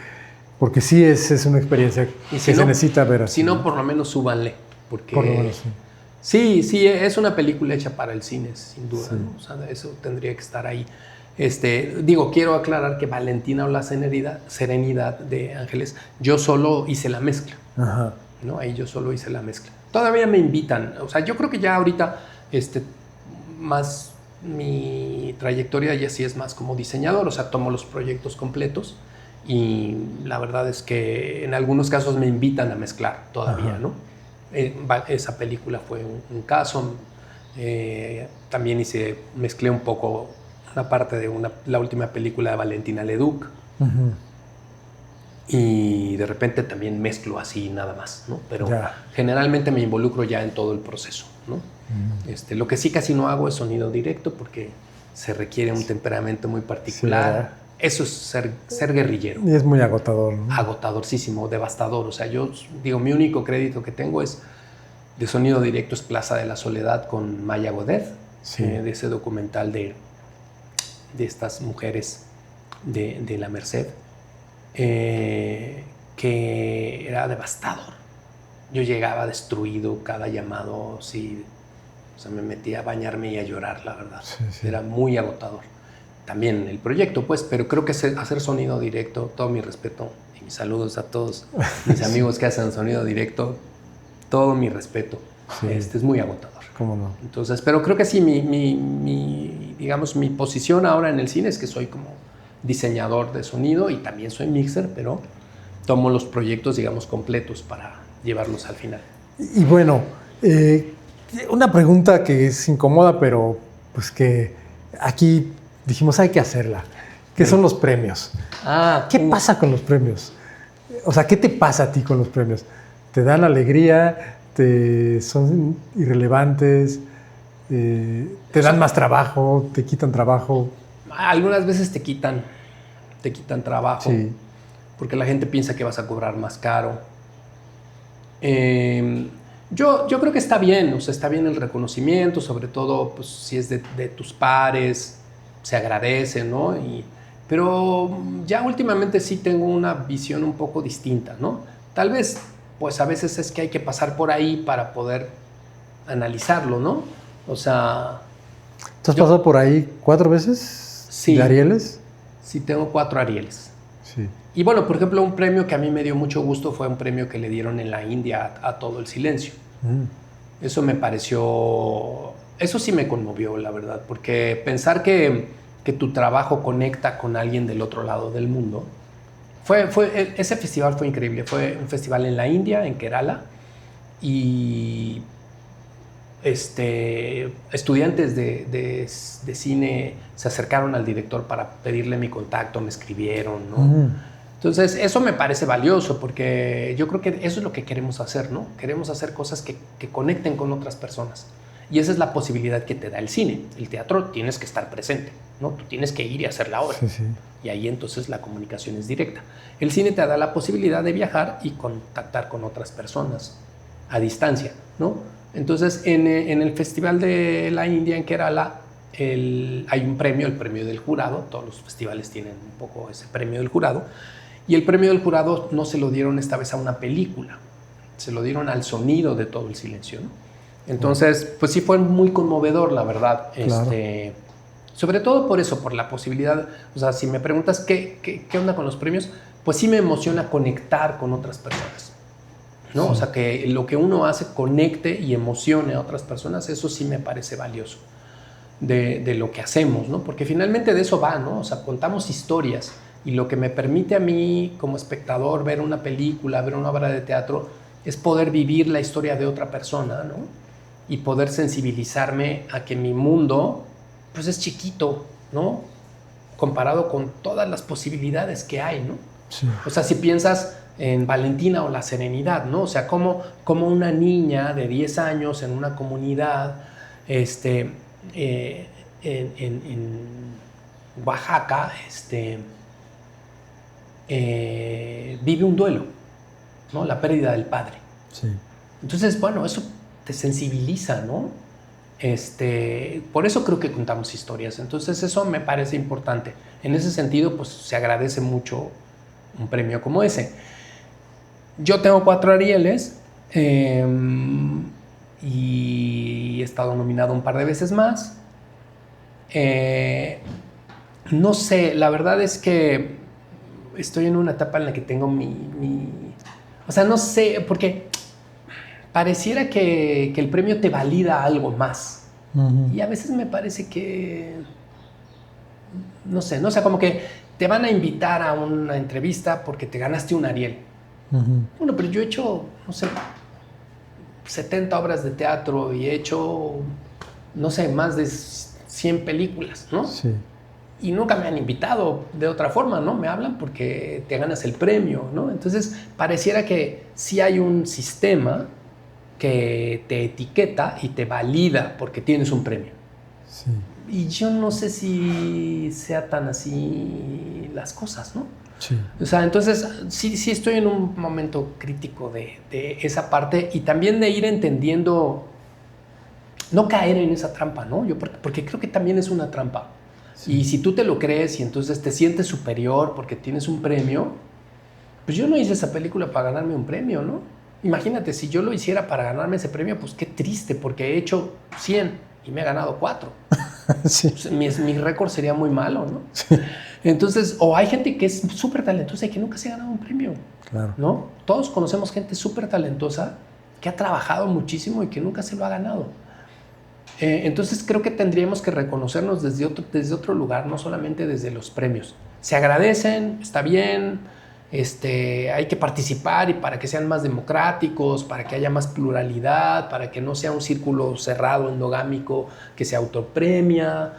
sí es una experiencia Y que si se no, necesita ver así. Si no, por lo menos súbanle, porque... Por lo menos, sí. Sí, es una película hecha para el cine, sin duda, Sí. ¿no? O sea, eso tendría que estar ahí. Digo, quiero aclarar que Valentina o la Serenidad de Ángeles, yo solo hice la mezcla, Ajá. ¿no? Ahí yo solo hice la mezcla. Todavía me invitan, o sea, yo creo que ya ahorita, más mi trayectoria ya sí es más como diseñador, o sea, tomo los proyectos completos y la verdad es que en algunos casos me invitan a mezclar todavía, Ajá. ¿no? Esa película fue un caso. También mezclé un poco una parte de la última película de Valentina Leduc. Uh-huh. Y de repente también mezclo así nada más, ¿no? Pero Ya. generalmente me involucro ya en todo el proceso, ¿no? Lo que sí casi no hago es sonido directo porque se requiere un temperamento muy particular. Sí, eso es ser guerrillero. Y es muy agotador, ¿no? Agotadorcísimo, devastador. O sea, yo digo, mi único crédito que tengo es de sonido directo es Plaza de la Soledad con Maya Godet, Sí. de ese documental de estas mujeres de la Merced, que era devastador. Yo llegaba destruido cada llamado, sí, o sea, me metía a bañarme y a llorar, la verdad. Sí. Era muy agotador. También el proyecto, pues, pero creo que hacer sonido directo, todo mi respeto y mis saludos a todos mis amigos que hacen sonido directo, todo mi respeto. Sí. Es muy agotador. ¿Cómo no? Entonces, pero creo que sí, digamos, mi posición ahora en el cine es que soy como diseñador de sonido y también soy mixer, pero tomo los proyectos, digamos, completos para llevarlos al final. Y bueno, una pregunta que es incómoda, pero pues que aquí dijimos hay que hacerla. ¿Qué son los premios? ¿Qué pasa con los premios? O sea, ¿qué te pasa a ti con los premios? ¿Te dan alegría? ¿Son irrelevantes? ¿Te dan más trabajo? ¿Te quitan trabajo? Algunas veces te quitan trabajo, sí, porque la gente piensa que vas a cobrar más caro. Yo creo que está bien, o sea, está bien el reconocimiento, sobre todo pues, si es de tus pares, se agradece, ¿no? Pero ya últimamente sí tengo una visión un poco distinta, ¿no? Tal vez, pues a veces es que hay que pasar por ahí para poder analizarlo, ¿no? O sea... ¿Tú has pasado por ahí 4 veces? Sí. ¿De Arieles? Sí, tengo 4 Arieles. Sí. Y bueno, por ejemplo, un premio que a mí me dio mucho gusto fue un premio que le dieron en la India a Todo el Silencio. Eso me pareció... Eso sí me conmovió, la verdad, porque pensar que tu trabajo conecta con alguien del otro lado del mundo. Ese festival fue increíble. Fue un festival en la India, en Kerala, y estudiantes de cine se acercaron al director para pedirle mi contacto, me escribieron, ¿no? Entonces, eso me parece valioso porque yo creo que eso es lo que queremos hacer, ¿no? Queremos hacer cosas que conecten con otras personas. Y esa es la posibilidad que te da el cine. El teatro tienes que estar presente, ¿no? Tú tienes que ir y hacer la obra. Sí, sí. Y ahí entonces la comunicación es directa. El cine te da la posibilidad de viajar y contactar con otras personas a distancia, ¿no? Entonces, en el Festival de la India, en Kerala, hay un premio, el premio del jurado. Todos los festivales tienen un poco ese premio del jurado. Y el premio del jurado no se lo dieron esta vez a una película, se lo dieron al sonido de Todo el Silencio, ¿no? Entonces, pues sí fue muy conmovedor, la verdad. Claro. Sobre todo por eso, por la posibilidad. O sea, si me preguntas qué onda con los premios, pues sí me emociona conectar con otras personas, ¿no? Sí. O sea, que lo que uno hace conecte y emocione a otras personas, eso sí me parece valioso de lo que hacemos, ¿no? Porque finalmente de eso va, ¿no? O sea, contamos historias. Y lo que me permite a mí, como espectador, ver una película, ver una obra de teatro, es poder vivir la historia de otra persona, ¿no? Y poder sensibilizarme a que mi mundo, pues es chiquito, ¿no? Comparado con todas las posibilidades que hay, ¿no? Sí. O sea, si piensas en Valentina o La Serenidad, ¿no? O sea, como una niña de 10 años en una comunidad, en Oaxaca, vive un duelo, ¿no? La pérdida del padre. Sí. Entonces, bueno, eso te sensibiliza, ¿no? Por eso creo que contamos historias. Entonces, eso me parece importante. En ese sentido, pues se agradece mucho un premio como ese. Yo tengo 4 Arieles y he estado nominado un par de veces más. No sé, la verdad es que estoy en una etapa en la que tengo o sea, no sé, porque pareciera que el premio te valida algo más. Uh-huh. Y a veces me parece que, no sé, como que te van a invitar a una entrevista porque te ganaste un Ariel. Uh-huh. Bueno, pero yo he hecho, no sé, 70 obras de teatro y he hecho, no sé, más de 100 películas, ¿no? Sí. Y nunca me han invitado de otra forma, ¿no? Me hablan porque te ganas el premio, ¿no? Entonces, pareciera que sí hay un sistema que te etiqueta y te valida porque tienes un premio. Sí. Y yo no sé si sea tan así las cosas, ¿no? Sí. O sea, entonces sí estoy en un momento crítico de esa parte y también de ir entendiendo, no caer en esa trampa, ¿no? Porque creo que también es una trampa. Y si tú te lo crees y entonces te sientes superior porque tienes un premio, pues yo no hice esa película para ganarme un premio, ¿no? Imagínate, si yo lo hiciera para ganarme ese premio, pues qué triste, porque he hecho 100 y me he ganado 4. Sí. Pues mi récord sería muy malo, ¿no? Sí. Entonces, o hay gente que es súper talentosa y que nunca se ha ganado un premio, Claro. ¿no? Todos conocemos gente súper talentosa que ha trabajado muchísimo y que nunca se lo ha ganado. Entonces creo que tendríamos que reconocernos desde otro lugar, no solamente desde los premios. Se agradecen, está bien, hay que participar y para que sean más democráticos, para que haya más pluralidad, para que no sea un círculo cerrado, endogámico, que se autopremia.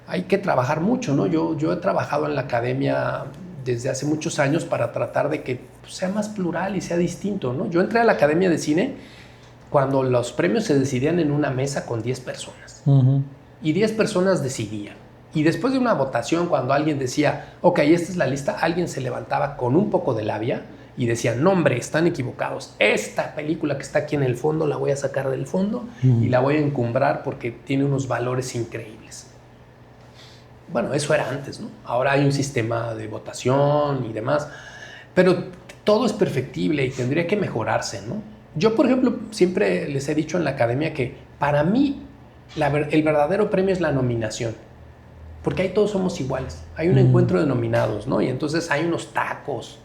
Hay que trabajar mucho, ¿no? Yo he trabajado en la academia desde hace muchos años para tratar de que sea más plural y sea distinto, ¿no? Yo entré a la academia de cine cuando los premios se decidían en una mesa con 10 personas. Uh-huh. Y 10 personas decidían. Y después de una votación, cuando alguien decía, ok, esta es la lista, alguien se levantaba con un poco de labia y decía, no hombre, están equivocados. Esta película que está aquí en el fondo la voy a sacar del fondo y la voy a encumbrar porque tiene unos valores increíbles. Bueno, eso era antes, ¿no? Ahora hay un sistema de votación y demás, pero todo es perfectible y tendría que mejorarse, ¿no? Yo, por ejemplo, siempre les he dicho en la academia que para mí el verdadero premio es la nominación, porque ahí todos somos iguales. Hay un encuentro de nominados, ¿no? Y entonces hay unos tacos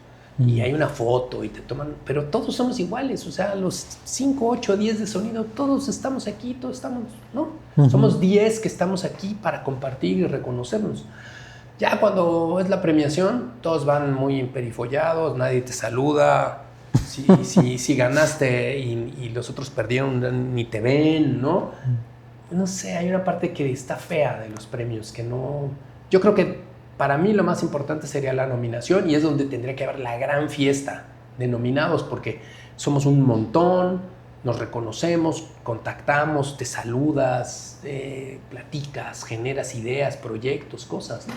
y hay una foto y te toman, pero todos somos iguales, o sea, los 5, 8, 10 de sonido, todos estamos aquí, todos estamos, ¿no? Somos 10 que estamos aquí para compartir y reconocernos. Ya cuando es la premiación, todos van muy emperifollados, nadie te saluda. Si ganaste y los otros perdieron, ni te ven, ¿no? No sé, hay una parte que está fea de los premios, que no... Yo creo que para mí lo más importante sería la nominación y es donde tendría que haber la gran fiesta de nominados, porque somos un montón, nos reconocemos, contactamos, te saludas, platicas, generas ideas, proyectos, cosas, ¿no?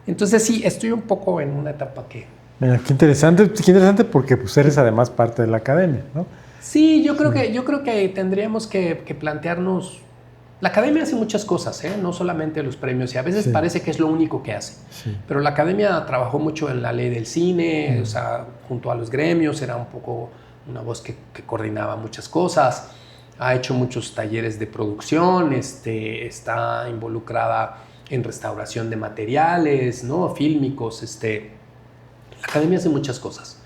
Entonces sí, estoy un poco en una etapa que... Mira, qué interesante porque pues eres además parte de la academia, ¿no? Sí, yo creo que tendríamos que plantearnos... La academia hace muchas cosas, ¿eh? No solamente los premios, y a veces parece que es lo único que hace. Sí. Pero la academia trabajó mucho en la ley del cine, o sea, junto a los gremios, era un poco una voz que coordinaba muchas cosas. Ha hecho muchos talleres de producción, está involucrada en restauración de materiales, ¿no? Fílmicos, La academia hace muchas cosas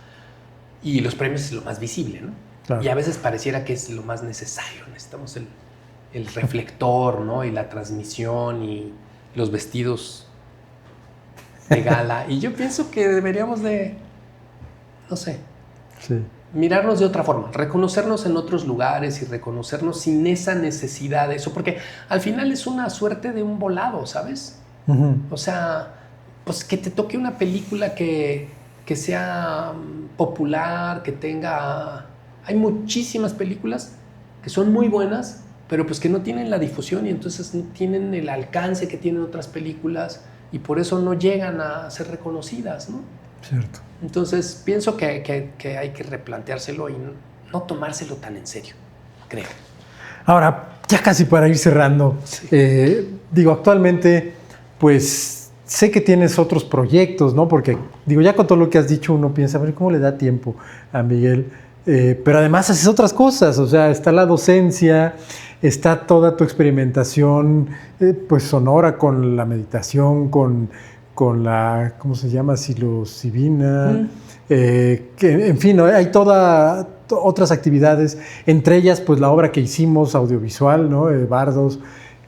y los premios es lo más visible, ¿no? Claro. Y a veces pareciera que es lo más necesario. Necesitamos el reflector, ¿no? Y la transmisión y los vestidos de gala. Y yo pienso que deberíamos de, no sé, mirarnos de otra forma, reconocernos en otros lugares y reconocernos sin esa necesidad de eso, porque al final es una suerte de un volado, ¿sabes? Uh-huh. O sea, pues que te toque una película que sea popular, que tenga... Hay muchísimas películas que son muy buenas, pero pues que no tienen la difusión y entonces no tienen el alcance que tienen otras películas y por eso no llegan a ser reconocidas, ¿no? Cierto. Entonces pienso que hay que replanteárselo y no tomárselo tan en serio, creo. Ahora, ya casi para ir cerrando, actualmente, pues... Sé que tienes otros proyectos, ¿no? Porque, ya con todo lo que has dicho, uno piensa, a ver, ¿cómo le da tiempo a Miguel? Pero además haces otras cosas, o sea, está la docencia, está toda tu experimentación, pues sonora con la meditación, con la, ¿cómo se llama? Psilocibina, que, en fin, ¿no? Hay otras actividades, entre ellas, pues la obra que hicimos audiovisual, ¿no? Bardos,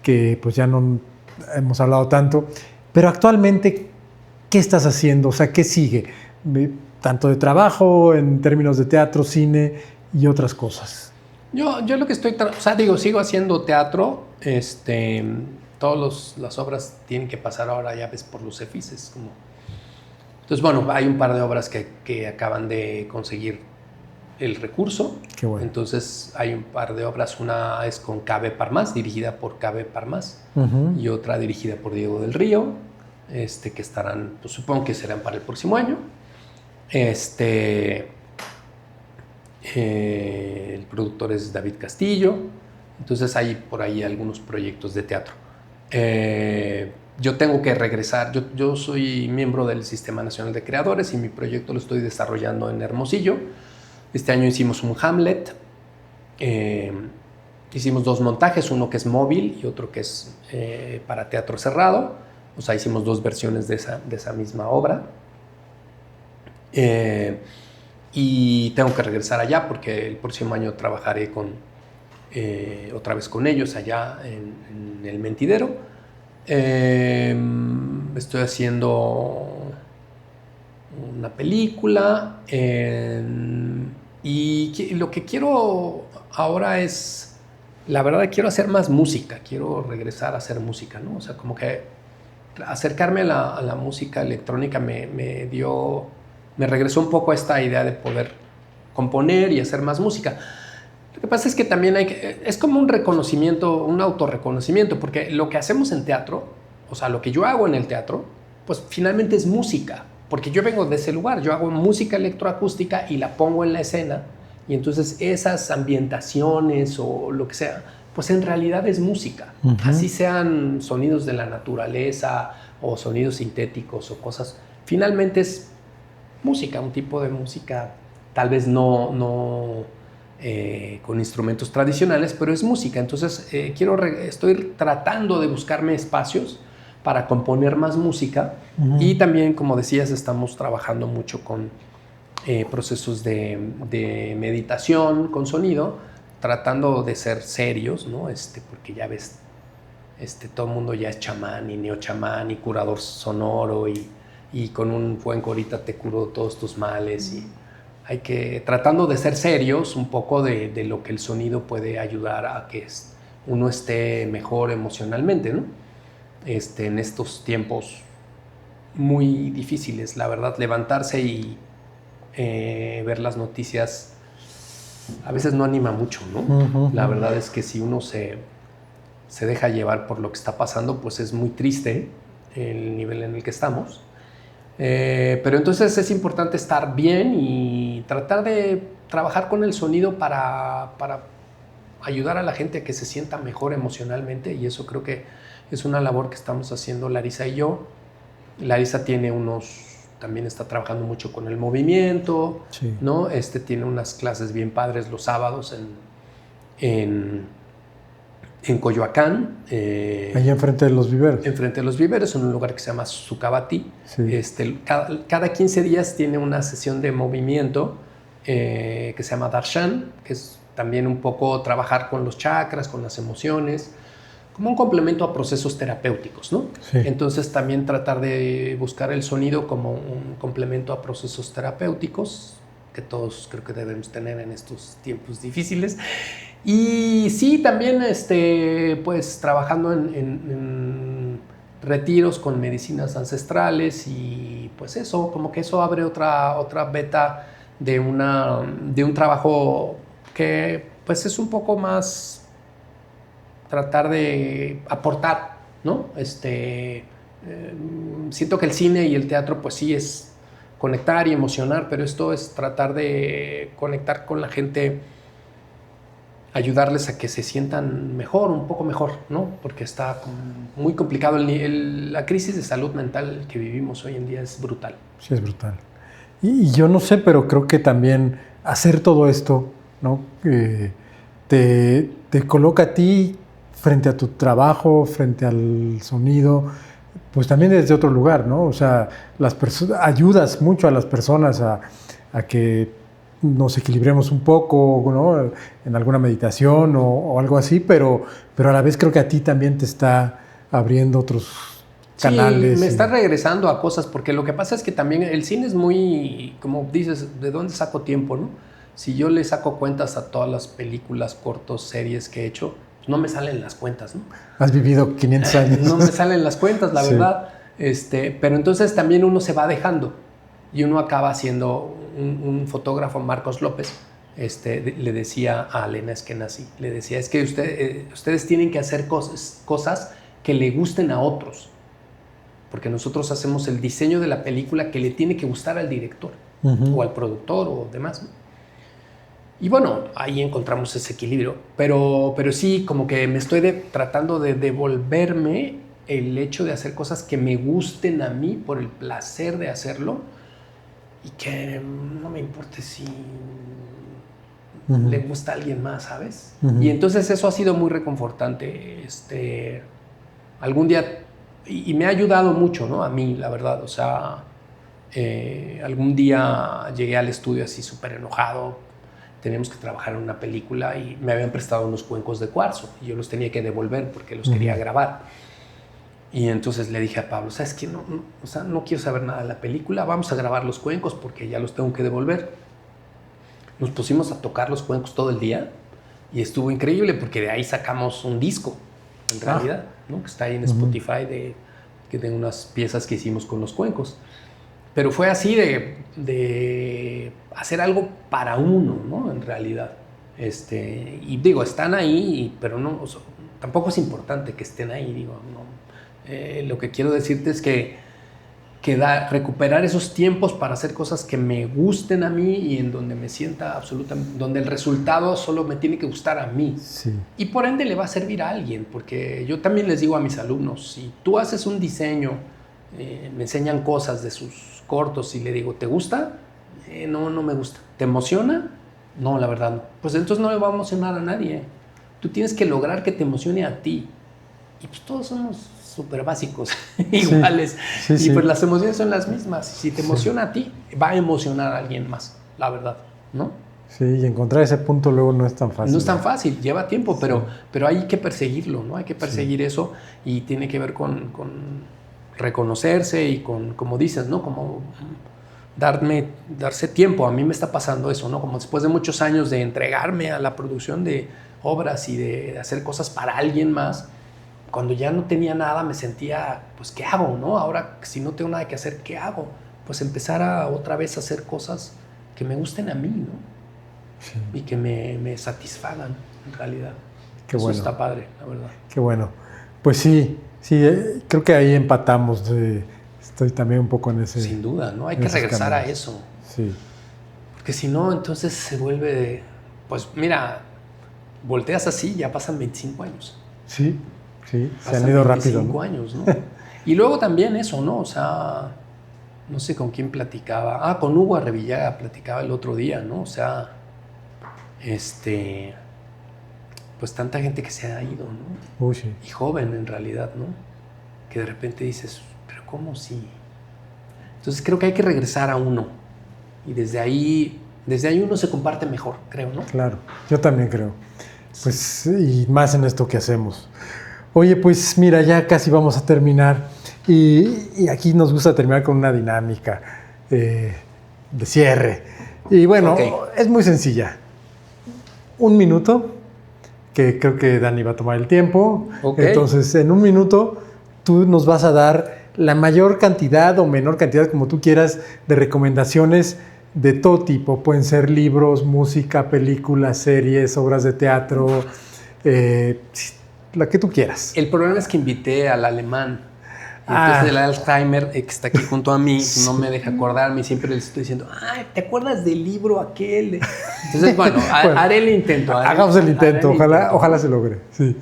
que pues ya no hemos hablado tanto. Pero actualmente, ¿qué estás haciendo? O sea, ¿qué sigue? Tanto de trabajo, en términos de teatro, cine y otras cosas. Yo lo que estoy... sigo haciendo teatro. Todas las obras tienen que pasar ahora, ya ves, por los EFICES. Entonces, bueno, hay un par de obras que acaban de conseguir el recurso. Qué bueno. Entonces, hay un par de obras. Una es con Cabe Parmás, dirigida por Cabe Parmás. Uh-huh. Y otra dirigida por Diego del Río, que estarán, pues supongo que serán para el próximo año. El productor es David Castillo. Entonces hay por ahí algunos proyectos de teatro. yo tengo que regresar. Yo soy miembro del Sistema Nacional de Creadores y mi proyecto lo estoy desarrollando en Hermosillo. Este año hicimos un Hamlet. Hicimos 2 montajes, uno que es móvil y otro que es para teatro cerrado. O sea, hicimos 2 versiones de esa misma obra. Y tengo que regresar allá porque el próximo año trabajaré otra vez con ellos allá en el Mentidero. Estoy haciendo una película y lo que quiero ahora es, la verdad, quiero hacer más música, quiero regresar a hacer música, ¿no? O sea, como que acercarme a la música electrónica me regresó un poco a esta idea de poder componer y hacer más música. Lo que pasa es que también es como un reconocimiento, un autorreconocimiento, porque lo que hacemos en teatro, o sea, lo que yo hago en el teatro, pues finalmente es música, porque yo vengo de ese lugar, yo hago música electroacústica y la pongo en la escena, y entonces esas ambientaciones o lo que sea, pues en realidad es música. Uh-huh. Así sean sonidos de la naturaleza o sonidos sintéticos o cosas, finalmente es música, un tipo de música, tal vez no con instrumentos tradicionales, pero es música. Entonces estoy tratando de buscarme espacios para componer más música. Uh-huh. Y también, como decías, estamos trabajando mucho con procesos de meditación con sonido, tratando de ser serios, ¿no? Porque ya ves, todo el mundo ya es chamán y neochamán y curador sonoro y con un buen corita te curo todos tus males y hay que, tratando de ser serios un poco de lo que el sonido puede ayudar a que uno esté mejor emocionalmente, ¿no? En estos tiempos muy difíciles, la verdad, levantarse y ver las noticias a veces no anima mucho, ¿no? Uh-huh. La verdad es que si uno se deja llevar por lo que está pasando, pues es muy triste el nivel en el que estamos. Pero entonces es importante estar bien y tratar de trabajar con el sonido para ayudar a la gente a que se sienta mejor emocionalmente, y eso creo que es una labor que estamos haciendo Larisa y yo. Larisa también está trabajando mucho con el movimiento, sí, ¿no? Tiene unas clases bien padres los sábados en Coyoacán. Ahí enfrente de los viveros. Enfrente de los viveros, en un lugar que se llama Sucabati. Sí. Cada 15 días tiene una sesión de movimiento que se llama Darshan, que es también un poco trabajar con los chakras, con las emociones, como un complemento a procesos terapéuticos, ¿no? Sí. Entonces también tratar de buscar el sonido como un complemento a procesos terapéuticos, que todos creo que debemos tener en estos tiempos difíciles. Y sí, también pues trabajando en retiros con medicinas ancestrales, y pues eso, como que eso abre otra beta de un trabajo que pues es un poco más tratar de aportar, ¿no? Siento que el cine y el teatro pues sí es conectar y emocionar, pero esto es tratar de conectar con la gente, ayudarles a que se sientan mejor, un poco mejor, ¿no? Porque está muy complicado. La crisis de salud mental que vivimos hoy en día es brutal. Sí, es brutal. Y yo no sé, pero creo que también hacer todo esto, ¿no? Te coloca a ti frente a tu trabajo, frente al sonido, pues también desde otro lugar, ¿no? O sea, ayudas mucho a las personas a que nos equilibremos un poco, ¿no? En alguna meditación o algo así, pero a la vez creo que a ti también te está abriendo otros canales. Sí, me está regresando a cosas, porque lo que pasa es que también el cine es muy, como dices, ¿de dónde saco tiempo, no? Si yo le saco cuentas a todas las películas, cortos, series que he hecho, pues no me salen las cuentas, ¿no? Has vivido 500 años. No me salen las cuentas, la verdad. Pero entonces también uno se va dejando y uno acaba siendo un fotógrafo, Marcos López, le decía a Elena Eskenazi, le decía, es que ustedes tienen que hacer cosas que le gusten a otros, porque nosotros hacemos el diseño de la película que le tiene que gustar al director, uh-huh, o al productor o demás, ¿no? Y bueno, ahí encontramos ese equilibrio, pero sí, como que me estoy tratando de devolverme el hecho de hacer cosas que me gusten a mí por el placer de hacerlo y que no me importe si le gusta a alguien más, ¿sabes? Y entonces eso ha sido muy reconfortante. Algún día, y me ha ayudado mucho, ¿no? A mí, la verdad, o sea, algún día llegué al estudio así súper enojado, teníamos que trabajar en una película y me habían prestado unos cuencos de cuarzo y yo los tenía que devolver porque los quería grabar. Y entonces le dije a Pablo, ¿sabes qué? No quiero saber nada de la película, vamos a grabar los cuencos porque ya los tengo que devolver. Nos pusimos a tocar los cuencos todo el día y estuvo increíble porque de ahí sacamos un disco, en realidad, ¿no? Que está ahí en Spotify, que tengo unas piezas que hicimos con los cuencos. Pero fue así de hacer algo para uno, ¿no? En realidad. Y digo, están ahí, pero no, o sea, tampoco es importante que estén ahí, digo, no. Lo que quiero decirte es que recuperar esos tiempos para hacer cosas que me gusten a mí y en donde me sienta absolutamente, donde el resultado solo me tiene que gustar a mí. Sí. Y por ende le va a servir a alguien, porque yo también les digo a mis alumnos, si tú haces un diseño, me enseñan cosas de sus cortos y le digo, ¿te gusta? No me gusta. ¿Te emociona? No, la verdad no. Pues entonces no le va a emocionar a nadie. Tú tienes que lograr que te emocione a ti. Y pues todos somos súper básicos, iguales. Y pues las emociones son las mismas. Si te emociona a ti, va a emocionar a alguien más, la verdad, ¿no? Sí, y encontrar ese punto luego no es tan fácil. No es tan fácil, lleva tiempo, pero hay que perseguirlo, ¿no? Hay que perseguir eso y tiene que ver con reconocerse y con, como dices, ¿no? Como darse tiempo. A mí me está pasando eso, ¿no? Como después de muchos años de entregarme a la producción de obras y de hacer cosas para alguien más, cuando ya no tenía nada me sentía, pues, ¿qué hago, no? Ahora, si no tengo nada que hacer, ¿qué hago? Pues empezar otra vez a hacer cosas que me gusten a mí, ¿no? Sí. Y que me satisfagan, en realidad. Qué eso bueno. Está padre, la verdad. Qué bueno. Pues sí, creo que ahí empatamos. Estoy también un poco en ese... Sin duda, ¿no? Hay que regresar a eso. Sí. Porque si no, entonces se vuelve... Pues mira, volteas así, ya pasan 25 años. Sí, se han ido rápido. 25 años, ¿no? Y luego también eso, ¿no? O sea, no sé con quién platicaba. Con Hugo Arrevillaga platicaba el otro día, ¿no? O sea, pues tanta gente que se ha ido, ¿no? Sí. Y joven en realidad, ¿no? Que de repente dices, pero ¿cómo si? Entonces creo que hay que regresar a uno. Y desde ahí uno se comparte mejor, creo, ¿no? Claro, yo también creo. Pues, y más en esto que hacemos. Oye, pues mira, ya casi vamos a terminar. Y aquí nos gusta terminar con una dinámica de cierre. Y bueno, es muy sencilla. 1 minuto, que creo que Dani va a tomar el tiempo. Entonces, en 1 minuto, tú nos vas a dar la mayor cantidad o menor cantidad, como tú quieras, de recomendaciones de todo tipo. Pueden ser libros, música, películas, series, obras de teatro, la que tú quieras. El problema es que invité al alemán. Y entonces el Alzheimer, que está aquí junto a mí, no me deja acordarme y siempre le estoy diciendo, ¿te acuerdas del libro aquel? Entonces, bueno, haré el intento. Hagamos el intento, ojalá se logre. Sí.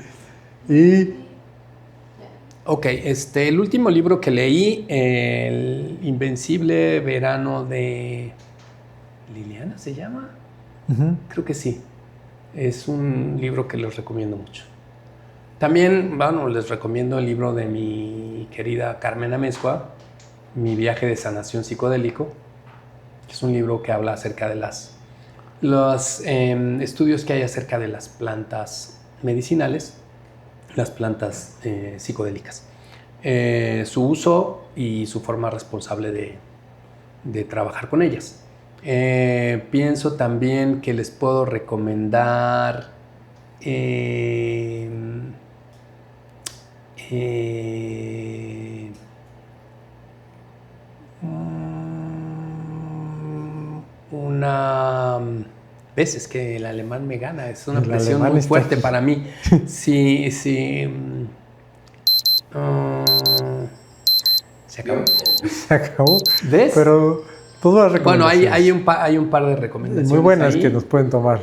Ok, el último libro que leí, El Invencible Verano de Liliana, ¿se llama? Creo que sí. Es un libro que les recomiendo mucho. También, bueno, les recomiendo el libro de mi querida Carmen Amezcua, Mi viaje de sanación psicodélico. Es un libro que habla acerca de los estudios que hay acerca de las plantas medicinales, las plantas psicodélicas, su uso y su forma responsable de trabajar con ellas. Pienso también que les puedo recomendar ¿ves? Es que el alemán me gana, es una presión muy fuerte para mí. Sí. ¿Se acabó? Se acabó. ¿Ves? Pero todas las recomendaciones. Bueno, hay un par de recomendaciones muy buenas ahí, que nos pueden tomar.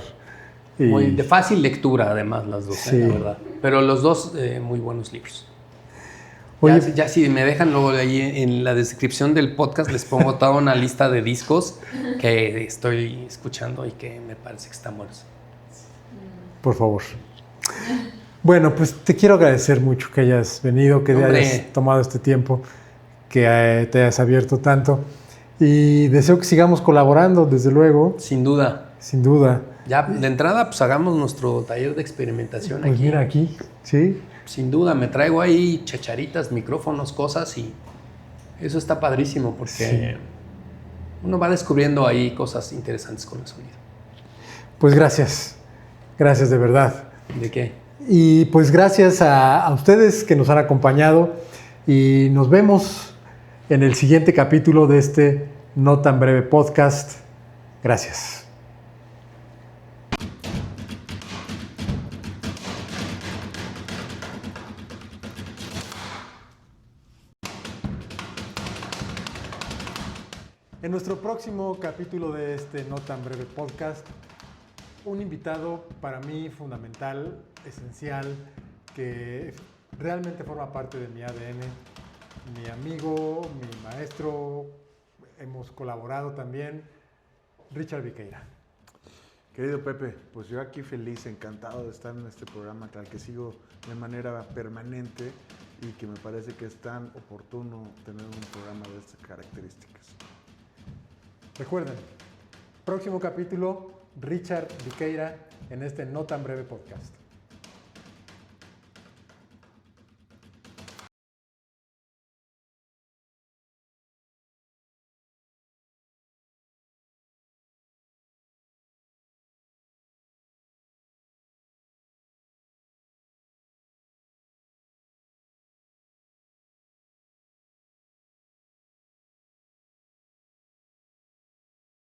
Muy de fácil lectura, además, las dos, sí. la verdad. Pero los dos, muy buenos libros. Oye, Ya si me dejan luego ahí en la descripción del podcast les pongo toda una lista de discos que estoy escuchando y que me parece que están buenos. por favor. Bueno, pues te quiero agradecer mucho que hayas venido, que Hombre. hayas tomado este tiempo, que te hayas abierto tanto. Y deseo que sigamos colaborando, desde luego, Sin duda. sin duda. Ya de entrada, pues hagamos nuestro taller de experimentación Pues aquí. mira aquí, ¿sí? Sin duda, me traigo ahí chacharitas, micrófonos, cosas y eso está padrísimo porque Sí. uno va descubriendo ahí cosas interesantes con el sonido. Pues gracias, gracias de verdad. ¿De qué? Y pues gracias a ustedes que nos han acompañado y nos vemos en el siguiente capítulo de este no tan breve podcast. Gracias. En nuestro próximo capítulo de este no tan breve podcast, un invitado para mí fundamental, esencial, que realmente forma parte de mi ADN, mi amigo, mi maestro, hemos colaborado también, Richard Viqueira. Querido Pepe, pues yo aquí feliz, encantado de estar en este programa al que sigo de manera permanente y que me parece que es tan oportuno tener un programa de estas características. Recuerden, próximo capítulo, Richard Viqueira en este no tan breve podcast.